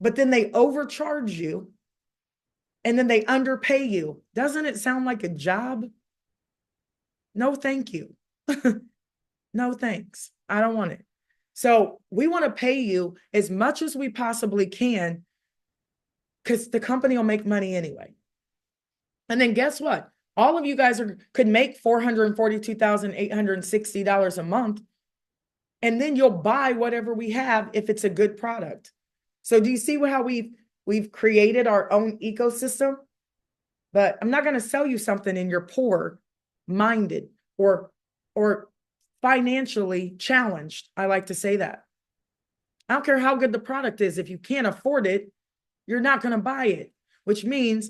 but then they overcharge you and then they underpay you. Doesn't it sound like a job? No, thank you. No, thanks. I don't want it. So we want to pay you as much as we possibly can because the company will make money anyway. And then guess what? All of you guys could make $442,860 a month. And then you'll buy whatever we have if it's a good product. So do you see how we've created our own ecosystem? But I'm not going to sell you something and you're poor minded or financially challenged. I like to say that. I don't care how good the product is. If you can't afford it, you're not going to buy it, which means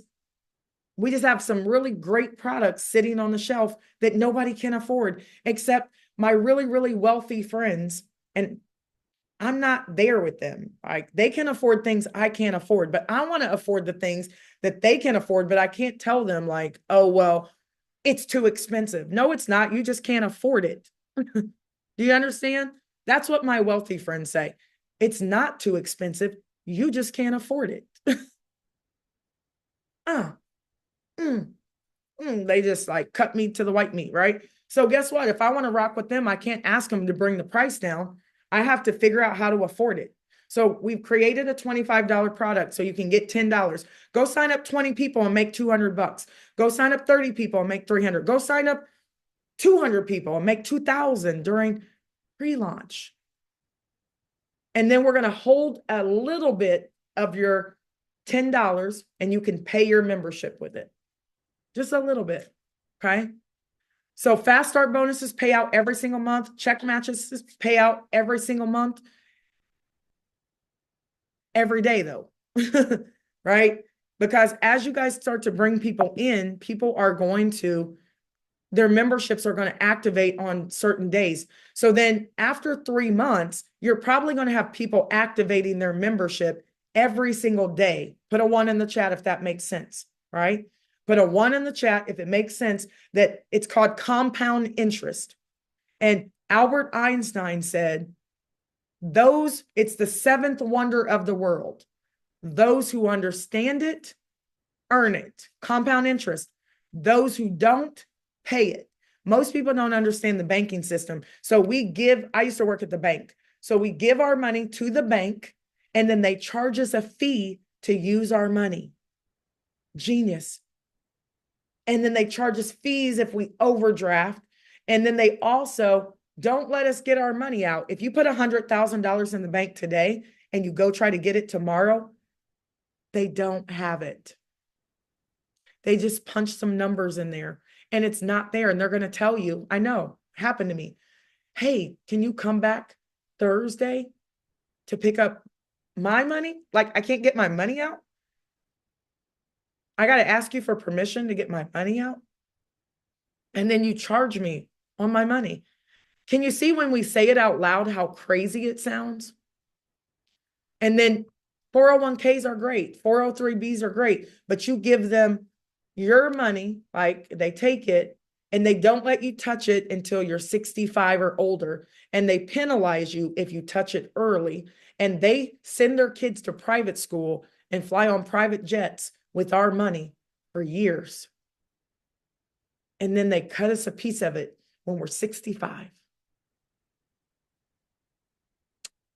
we just have some really great products sitting on the shelf that nobody can afford except my really, really wealthy friends. And I'm not there with them. Like they can afford things I can't afford, but I want to afford the things that they can afford, but I can't tell them like, oh, well, it's too expensive. No, it's not. You just can't afford it. Do you understand? That's what my wealthy friends say. It's not too expensive. You just can't afford it. They just like cut me to the white meat, right? So guess what? If I want to rock with them, I can't ask them to bring the price down. I have to figure out how to afford it. So we've created a $25 product so you can get $10. Go sign up 20 people and make $200. Go sign up 30 people and make $300. Go sign up 200 people and make $2,000 during pre-launch. And then we're going to hold a little bit of your $10 and you can pay your membership with it. Just a little bit. Okay. So fast start bonuses pay out every single month. Check matches pay out every single month. Every day though, right? Because as you guys start to bring people in, people are going to, their memberships are going to activate on certain days. So then after 3 months, you're probably going to have people activating their membership every single day. Put a 1 in the chat if that makes sense, right? Put a 1 in the chat if it makes sense that it's called compound interest. And Albert Einstein said, it's the 7th wonder of the world. Those who understand it, earn it. Compound interest. Those who don't, pay it. Most people don't understand the banking system. So I used to work at the bank. So we give our money to the bank and then they charge us a fee to use our money. Genius. And then they charge us fees if we overdraft. And then they also don't let us get our money out. If you put $100,000 in the bank today and you go try to get it tomorrow, they don't have it. They just punch some numbers in there and it's not there. And they're going to tell you, I know, happened to me. Hey, can you come back Thursday to pick up my money? Like, I can't get my money out. I got to ask you for permission to get my money out. And then you charge me on my money. Can you see when we say it out loud, how crazy it sounds? And then 401ks are great. 403bs are great, but you give them your money, like they take it and they don't let you touch it until you're 65 or older. And they penalize you if you touch it early. And they send their kids to private school and fly on private jets with our money for years. And then they cut us a piece of it when we're 65.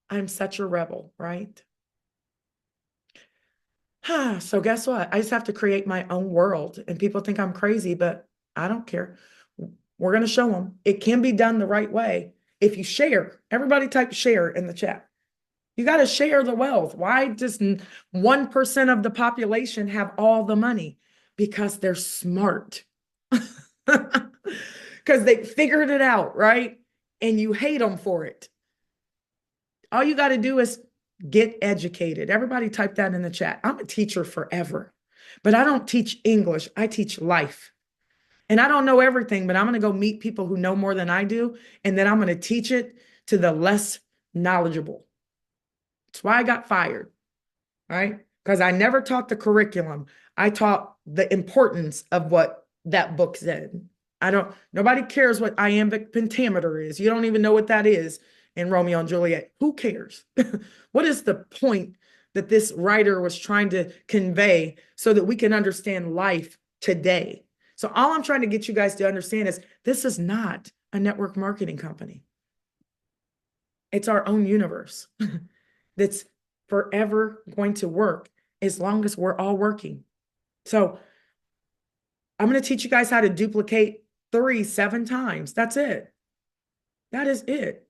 I'm such a rebel, right? So guess what? I just have to create my own world. And people think I'm crazy, but I don't care. We're going to show them it can be done the right way. If you share, everybody type share in the chat. You got to share the wealth. Why does 1% of the population have all the money? Because they're smart. Because they figured it out, right? And you hate them for it. All you got to do is get educated. Everybody type that in the chat. I'm a teacher forever, but I don't teach English. I teach life. And I don't know everything, but I'm going to go meet people who know more than I do. And then I'm going to teach it to the less knowledgeable. That's why I got fired, right? Because I never taught the curriculum. I taught the importance of what that book said. Nobody cares what iambic pentameter is. You don't even know what that is in Romeo and Juliet. Who cares? What is the point that this writer was trying to convey so that we can understand life today? So all I'm trying to get you guys to understand is this is not a network marketing company. It's our own universe that's forever going to work as long as we're all working. So I'm going to teach you guys how to duplicate 3 7 times. That's it. That is it.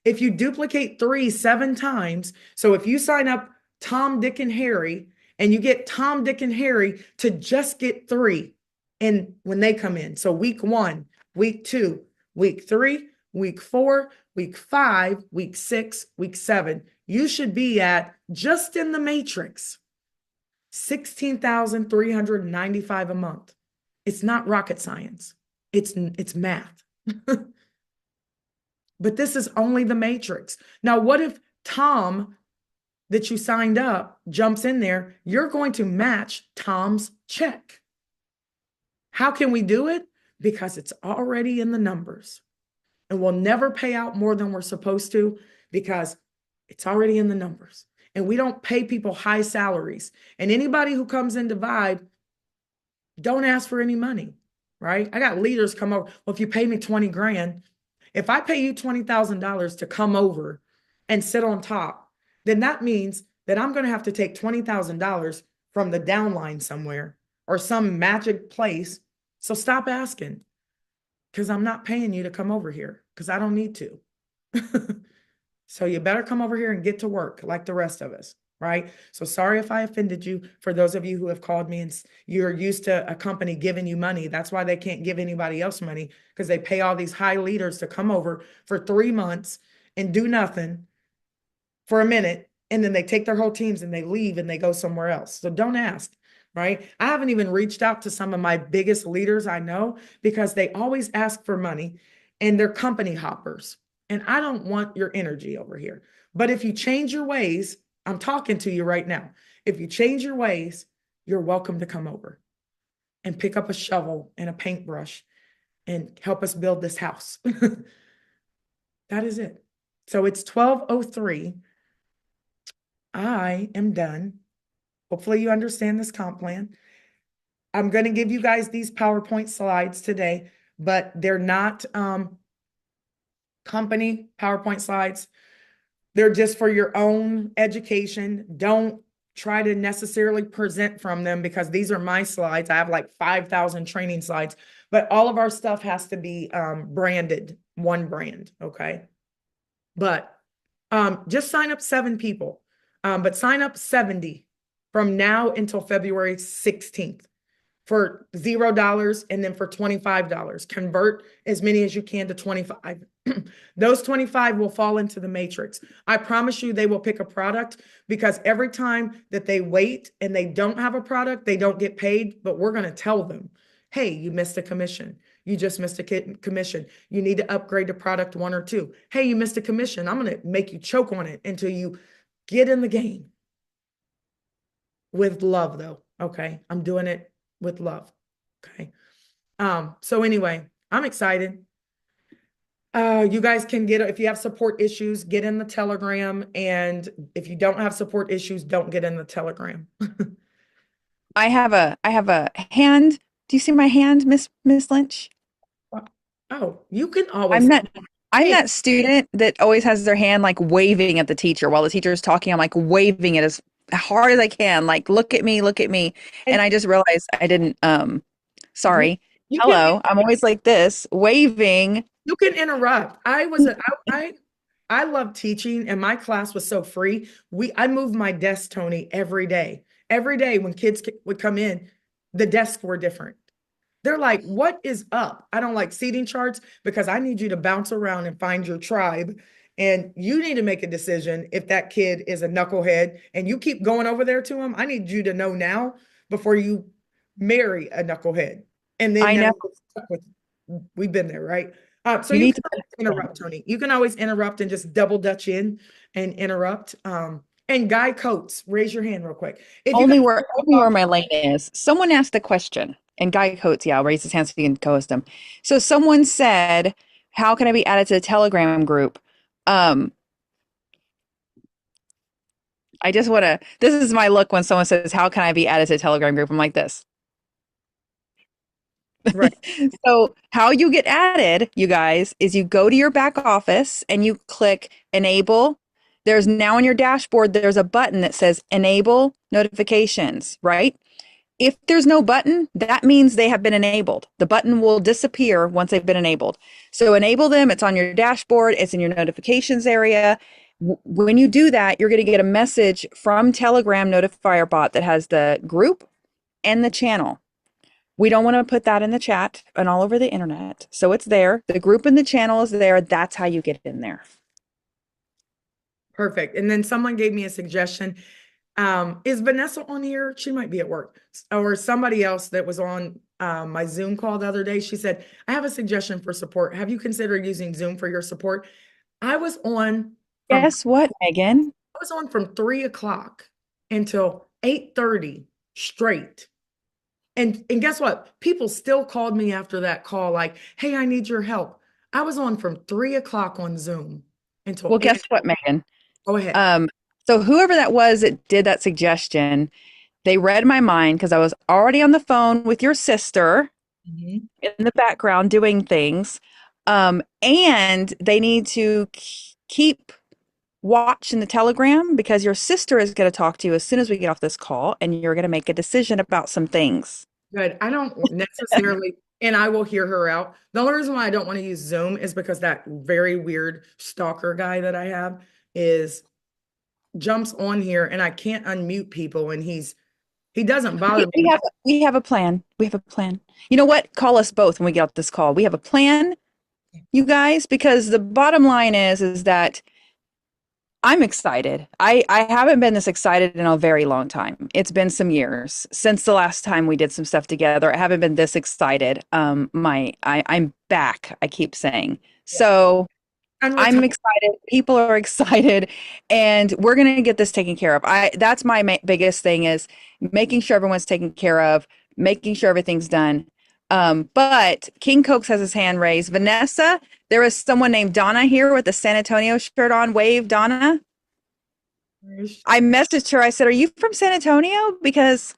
If you duplicate 3 7 times, so if you sign up Tom, Dick, and Harry, and you get Tom, Dick, and Harry to just get 3, and when they come in, so week 1, week 2, week 3, week 4, week 5, week 6, week 7, you should be at, just in the matrix, $16,395 a month. It's not rocket science. It's math. But this is only the matrix. Now, what if Tom that you signed up jumps in there? You're going to match Tom's check. How can we do it? Because it's already in the numbers. And we'll never pay out more than we're supposed to because it's already in the numbers. And we don't pay people high salaries. And anybody who comes into Vibe, don't ask for any money, right? I got leaders come over. Well, if you pay me 20 grand, if I pay you $20,000 to come over and sit on top, then that means that I'm going to have to take $20,000 from the downline somewhere or some magic place. So stop asking, because I'm not paying you to come over here because I don't need to. So you better come over here and get to work like the rest of us, right? So sorry if I offended you. For those of you who have called me and you're used to a company giving you money, that's why they can't give anybody else money, because they pay all these high leaders to come over for 3 months and do nothing for a minute. And then they take their whole teams and they leave and they go somewhere else. So don't ask, right? I haven't even reached out to some of my biggest leaders I know because they always ask for money and they're company hoppers. And I don't want your energy over here. But if you change your ways, I'm talking to you right now. If you change your ways, you're welcome to come over and pick up a shovel and a paintbrush and help us build this house. That is it. So it's 12:03. I am done. Hopefully you understand this comp plan. I'm going to give you guys these PowerPoint slides today, but they're not company PowerPoint slides. They're just for your own education. Don't try to necessarily present from them because these are my slides. I have like 5,000 training slides, but all of our stuff has to be branded, one brand, okay? But just sign up 7 people, but sign up 70 from now until February 16th. for $0 and then for $25. Convert as many as you can to 25. Those 25 will fall into the matrix. I promise you they will pick a product, because every time that they wait and they don't have a product, they don't get paid. But we're going to tell them, hey, you missed a commission. You just missed a commission. You need to upgrade to product 1 or 2. Hey, you missed a commission. I'm going to make you choke on it until you get in the game. With love, though. Okay. I'm doing it with love. Okay. So anyway, I'm excited. You guys can get, if you have support issues, get in the Telegram. And if you don't have support issues, don't get in the Telegram. I have a hand. Do you see my hand, Miss Lynch? Oh, you can always. I'm that student that always has their hand like waving at the teacher while the teacher is talking. I'm like waving it as hard as I can, like, look at me. And I just realized I didn't, sorry. Hello. I'm always like this, waving. You can interrupt. I love teaching, and my class was so free. I moved my desk, Tony, every day. Every day when kids would come in, the desks were different. They're like, what is up? I don't like seating charts, because I need you to bounce around and find your tribe. And you need to make a decision if that kid is a knucklehead and you keep going over there to him. I need you to know now before you marry a knucklehead. And then I know. We've been there, right? So you can interrupt, Tony. You can always interrupt and just double dutch in and interrupt. And Guy Coates, raise your hand real quick. Only where my lane is. Someone asked a question, and Guy Coates, I'll raise his hand so you can co-host him. So someone said, how can I be added to the Telegram group? I just want to, this is my look when someone says, how can I be added to the Telegram group? I'm like this. Right. So how you get added, you guys, is you go to your back office and you click enable. There's now on your dashboard, there's a button that says enable notifications, right? If there's no button, that means they have been enabled. The button will disappear once they've been enabled. So enable them. It's on your dashboard. It's in your notifications area. When you do that, you're going to get a message from Telegram notifier bot that has the group and the channel. We don't want to put that in the chat and all over the internet. So it's there. The group and the channel is there. That's how you get in there. Perfect. And then someone gave me a suggestion. Is Vanessa on here? She might be at work. Or somebody else that was on my Zoom call the other day. She said, I have a suggestion for support. Have you considered using Zoom for your support? I was on. Guess what, Megan? I was on from 3 o'clock until 8:30 straight. And guess what? People still called me after that call like, hey, I need your help. I was on from 3 o'clock on Zoom until. Well, guess what, Megan? Go ahead. So whoever that was that did that suggestion, they read my mind because I was already on the phone with your sister in the background doing things. And they need to keep watching the Telegram because your sister is going to talk to you as soon as we get off this call, and you're going to make a decision about some things. Good. I don't necessarily, and I will hear her out. The only reason why I don't want to use Zoom is because that very weird stalker guy that I have jumps on here and I can't unmute people, and he doesn't bother me. We have a plan. We have a plan. You know what? Call us both when we get off this call. We have a plan, you guys, because the bottom line is that I'm excited. I haven't been this excited in a very long time. It's been some years since the last time we did some stuff together. I haven't been this excited. I'm back, I keep saying. So I'm excited. People are excited, and we're going to get this taken care of. That's my biggest thing, is making sure everyone's taken care of, making sure everything's done. But King Cokes has his hand raised. Vanessa, there is someone named Donna here with the San Antonio shirt on. Wave, Donna. I messaged her. I said, are you from San Antonio? Because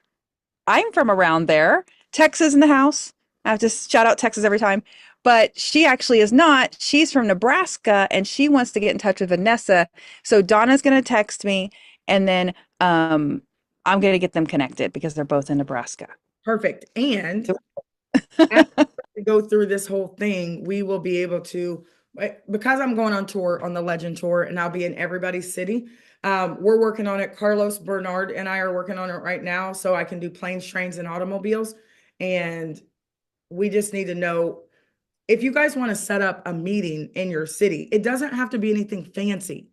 I'm from around there. Texas in the house. I have to shout out Texas every time. But she actually is not. She's from Nebraska, and she wants to get in touch with Vanessa. So Donna's going to text me, and then I'm going to get them connected because they're both in Nebraska. Perfect. And after we go through this whole thing, we will be able to, because I'm going on tour, on the Legend Tour, and I'll be in everybody's city. We're working on it. Carlos Bernard and I are working on it right now, so I can do planes, trains, and automobiles. And we just need to know if you guys want to set up a meeting in your city. It doesn't have to be anything fancy.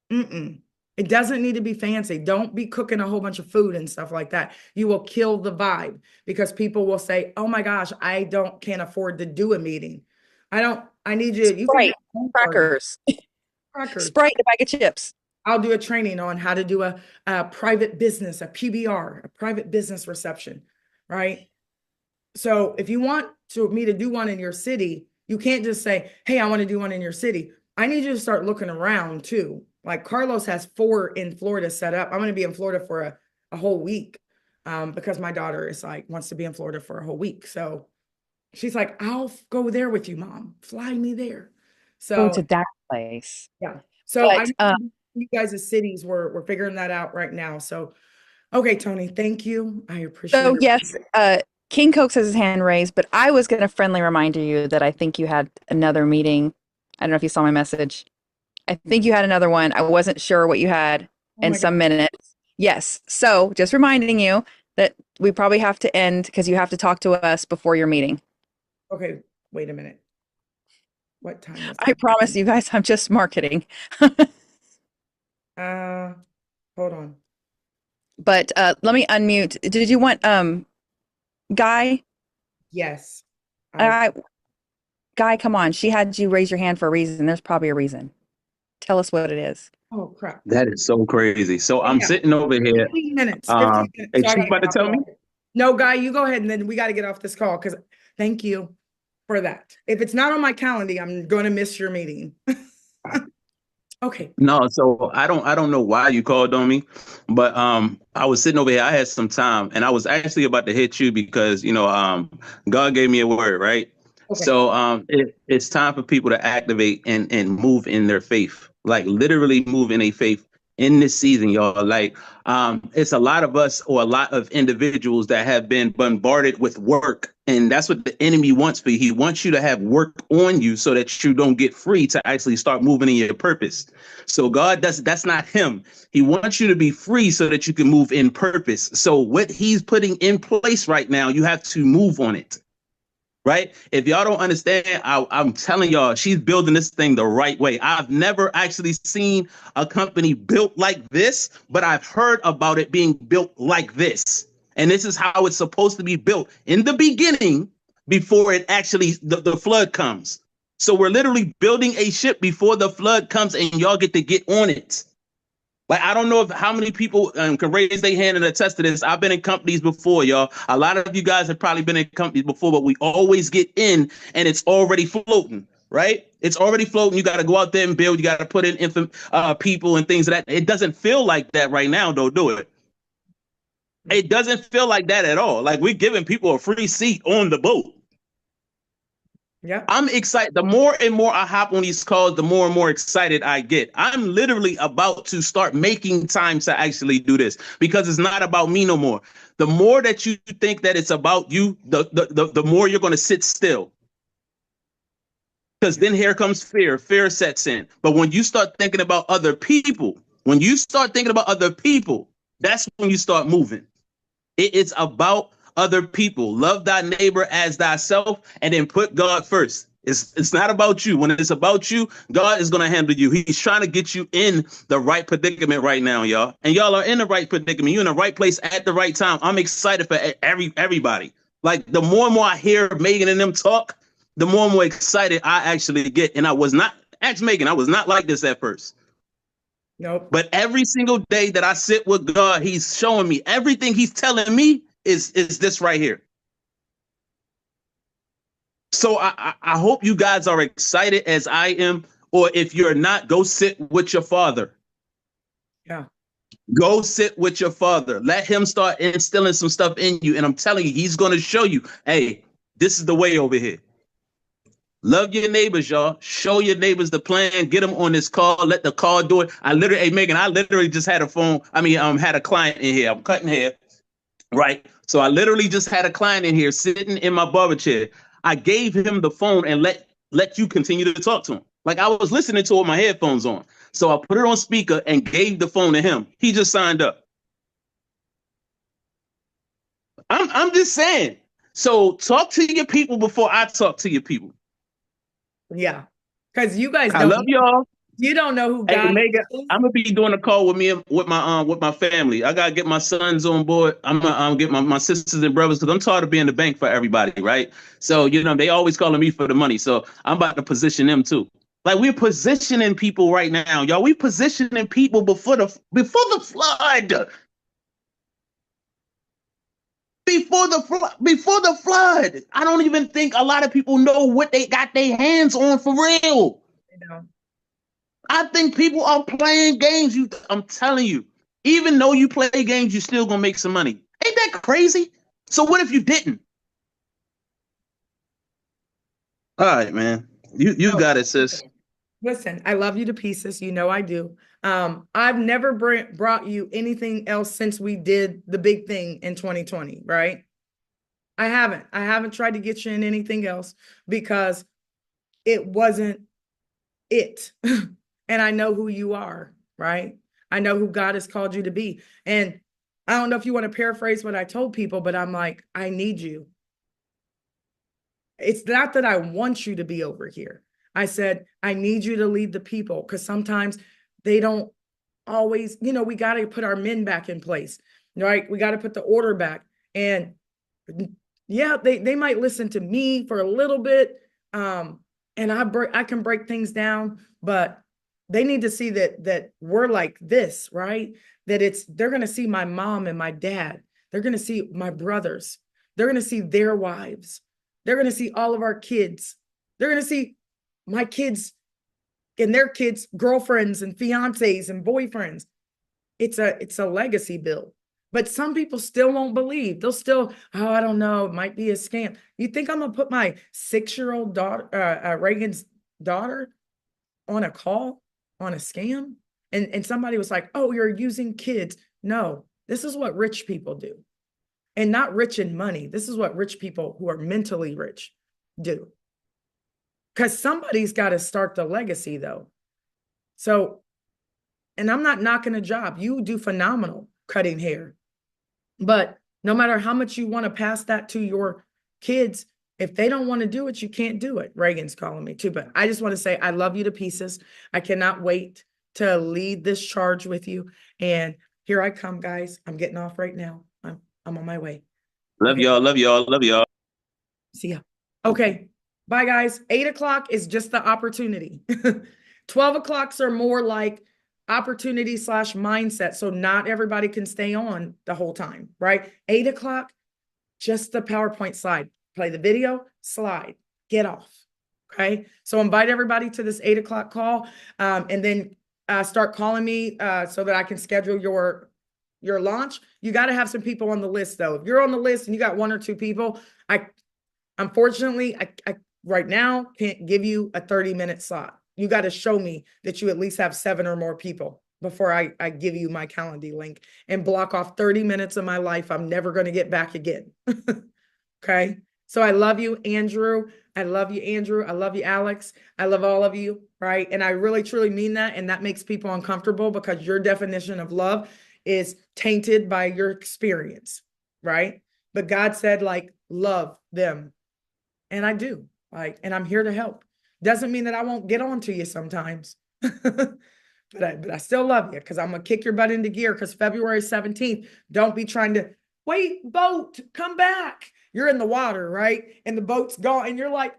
It doesn't need to be fancy. Don't be cooking a whole bunch of food and stuff like that. You will kill the vibe because people will say, oh my gosh, can't afford to do a meeting. I need you. Sprite, crackers. Sprite, a bag of chips. I'll do a training on how to do a private business, a PBR, a private business reception, right? So if you want me to do one in your city, you can't just say, hey, I want to do one in your city. I need you to start looking around too. Like Carlos has 4 in Florida set up. I'm going to be in Florida for a whole week because my daughter is wants to be in Florida for a whole week. So she's like, I'll go there with you, Mom. Fly me there. So go to that place. Yeah. So you guys' cities, we're figuring that out right now. So, okay, Tony, thank you. I appreciate it. So yes, King Coke has his hand raised, but I was going to friendly remind you that I think you had another meeting. I don't know if you saw my message. I think you had another one. I wasn't sure what you had in some minutes. Yes. So just reminding you that we probably have to end because you have to talk to us before your meeting. Okay. Wait a minute. What time is it? I promise you guys, I'm just marketing. Hold on. But let me unmute. Did you want Guy? Yes. Guy, come on. She had you raise your hand for a reason. There's probably a reason. Tell us what it is. Oh crap. That is so crazy. So I'm sitting over here. 15 minutes. Is she about to tell me? No, Guy, you go ahead and then we got to get off this call because thank you for that. If it's not on my calendar, I'm going to miss your meeting. Okay. No, so I don't know why you called on me, but I was sitting over here. I had some time, and I was actually about to hit you because God gave me a word, right? Okay. So it's time for people to activate and move in their faith, like literally move in a faith in this season, y'all. Like it's a lot of us or a lot of individuals that have been bombarded with work. And that's what the enemy wants for you. He wants you to have work on you so that you don't get free to actually start moving in your purpose. So that's not him. He wants you to be free so that you can move in purpose. So what he's putting in place right now, you have to move on it. Right? If y'all don't understand, I'm telling y'all, she's building this thing the right way. I've never actually seen a company built like this, but I've heard about it being built like this. And this is how it's supposed to be built in the beginning before it actually, the flood comes. So we're literally building a ship before the flood comes and y'all get to get on it. Like, I don't know how many people can raise their hand and attest to this. I've been in companies before, y'all. A lot of you guys have probably been in companies before, but we always get in and it's already floating, right? It's already floating. You got to go out there and build. You got to put in people and things like that. It doesn't feel like that right now, though, do it? It doesn't feel like that at all. Like we're giving people a free seat on the boat. Yeah, I'm excited. The more and more I hop on these calls, the more and more excited I get. I'm literally about to start making time to actually do this because it's not about me no more. The more that you think that it's about you, the more you're going to sit still. Because then here comes fear. Fear sets in. But when you start thinking about other people, that's when you start moving. It's about other people. Love thy neighbor as thyself, and then put God first. It's not about you. When it's about you, God is going to handle you. He's trying to get you in the right predicament right now, y'all. And y'all are in the right predicament. You're in the right place at the right time. I'm excited for everybody. Like the more and more I hear Megan and them talk, the more and more excited I actually get. And I was not like this at first. Nope. But every single day that I sit with God, he's showing me everything he's telling me is this right here. So I hope you guys are excited as I am, or if you're not, go sit with your father. Yeah. Go sit with your father. Let him start instilling some stuff in you. And I'm telling you, he's going to show you, hey, this is the way over here. Love your neighbors, y'all. Show your neighbors the plan. Get them on this call. Let the call do it. Megan, I literally just had had a client in here. I'm cutting hair. Right. So I literally just had a client in here sitting in my barber chair. I gave him the phone and let you continue to talk to him. Like I was listening to it with my headphones on. So I put it on speaker and gave the phone to him. He just signed up. I'm just saying, So talk to your people before I talk to your people. Yeah. Because you guys I love y'all. You don't know who Hey, God Megan, is. I'm gonna be doing a call with my family. I gotta get my sons on board. I'm gonna get my sisters and brothers, because I'm tired of being the bank for everybody, right? So they always calling me for the money. So I'm about to position them too. Like, we're positioning people right now, y'all. We positioning people before the flood. Before the flood. I don't even think a lot of people know what they got their hands on for real. I think people are playing games. I'm telling you, even though you play games, you're still gonna make some money. Ain't that crazy? So what if you didn't? All right, man. You got it, sis. Listen, I love you to pieces. You know I do. I've never brought you anything else since we did the big thing in 2020, right? I haven't tried to get you in anything else because it wasn't it. And I know who you are, right? I know who God has called you to be. And I don't know if you want to paraphrase what I told people, but I'm like, I need you. It's not that I want you to be over here. I said, I need you to lead the people, because sometimes they don't always, we got to put our men back in place, right? We got to put the order back. And yeah, they might listen to me for a little bit. And I can break things down, but they need to see that we're like this, right? That they're going to see my mom and my dad. They're going to see my brothers. They're going to see their wives. They're going to see all of our kids. They're going to see my kids and their kids' girlfriends and fiancés and boyfriends. It's a legacy build. But some people still won't believe. They'll still, I don't know, it might be a scam. You think I'm going to put my 6-year-old daughter, Ragan's daughter, on a call, on a scam? And somebody was like, oh, you're using kids. No, this is what rich people do. And not rich in money. This is what rich people who are mentally rich do. Because somebody's got to start the legacy, though. So, and I'm not knocking a job. You do phenomenal cutting hair. But no matter how much you want to pass that to your kids, if they don't want to do it, you can't do it. Ragan's calling me too. But I just want to say, I love you to pieces. I cannot wait to lead this charge with you. And here I come, guys. I'm getting off right now. I'm on my way. Love y'all. Love y'all. Love y'all. See ya. Okay. Bye, guys. 8 o'clock is just the opportunity. 12 o'clocks are more like opportunity / mindset. So not everybody can stay on the whole time, right? 8 o'clock, just the PowerPoint slide. Play the video, slide, get off. Okay. So invite everybody to this 8 o'clock call, and then start calling me so that I can schedule your launch. You got to have some people on the list, though. If you're on the list and you got 1 or 2 people, unfortunately, I right now can't give you a 30-minute slot. You got to show me that you at least have 7 or more people before I give you my Calendly link and block off 30 minutes of my life I'm never going to get back again. Okay. So I love you, Andrew. I love you, Andrew. I love you, Alex. I love all of you. Right. And I really, truly mean that. And that makes people uncomfortable because your definition of love is tainted by your experience. Right. But God said, like, love them. And I do. And I'm here to help. Doesn't mean that I won't get on to you sometimes. but I still love you, because I'm going to kick your butt into gear, because February 17th, don't be trying to, wait, boat, come back. You're in the water, right? And the boat's gone. And you're like,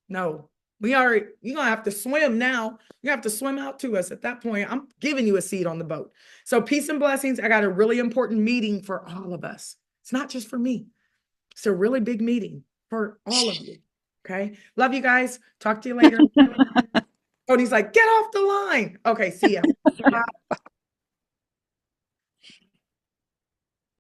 no, you're going to have to swim now. You have to swim out to us. At that point, I'm giving you a seat on the boat. So peace and blessings. I got a really important meeting for all of us. It's not just for me. It's a really big meeting for all of you. Okay. Love you guys. Talk to you later. Cody's like, get off the line. Okay. See ya.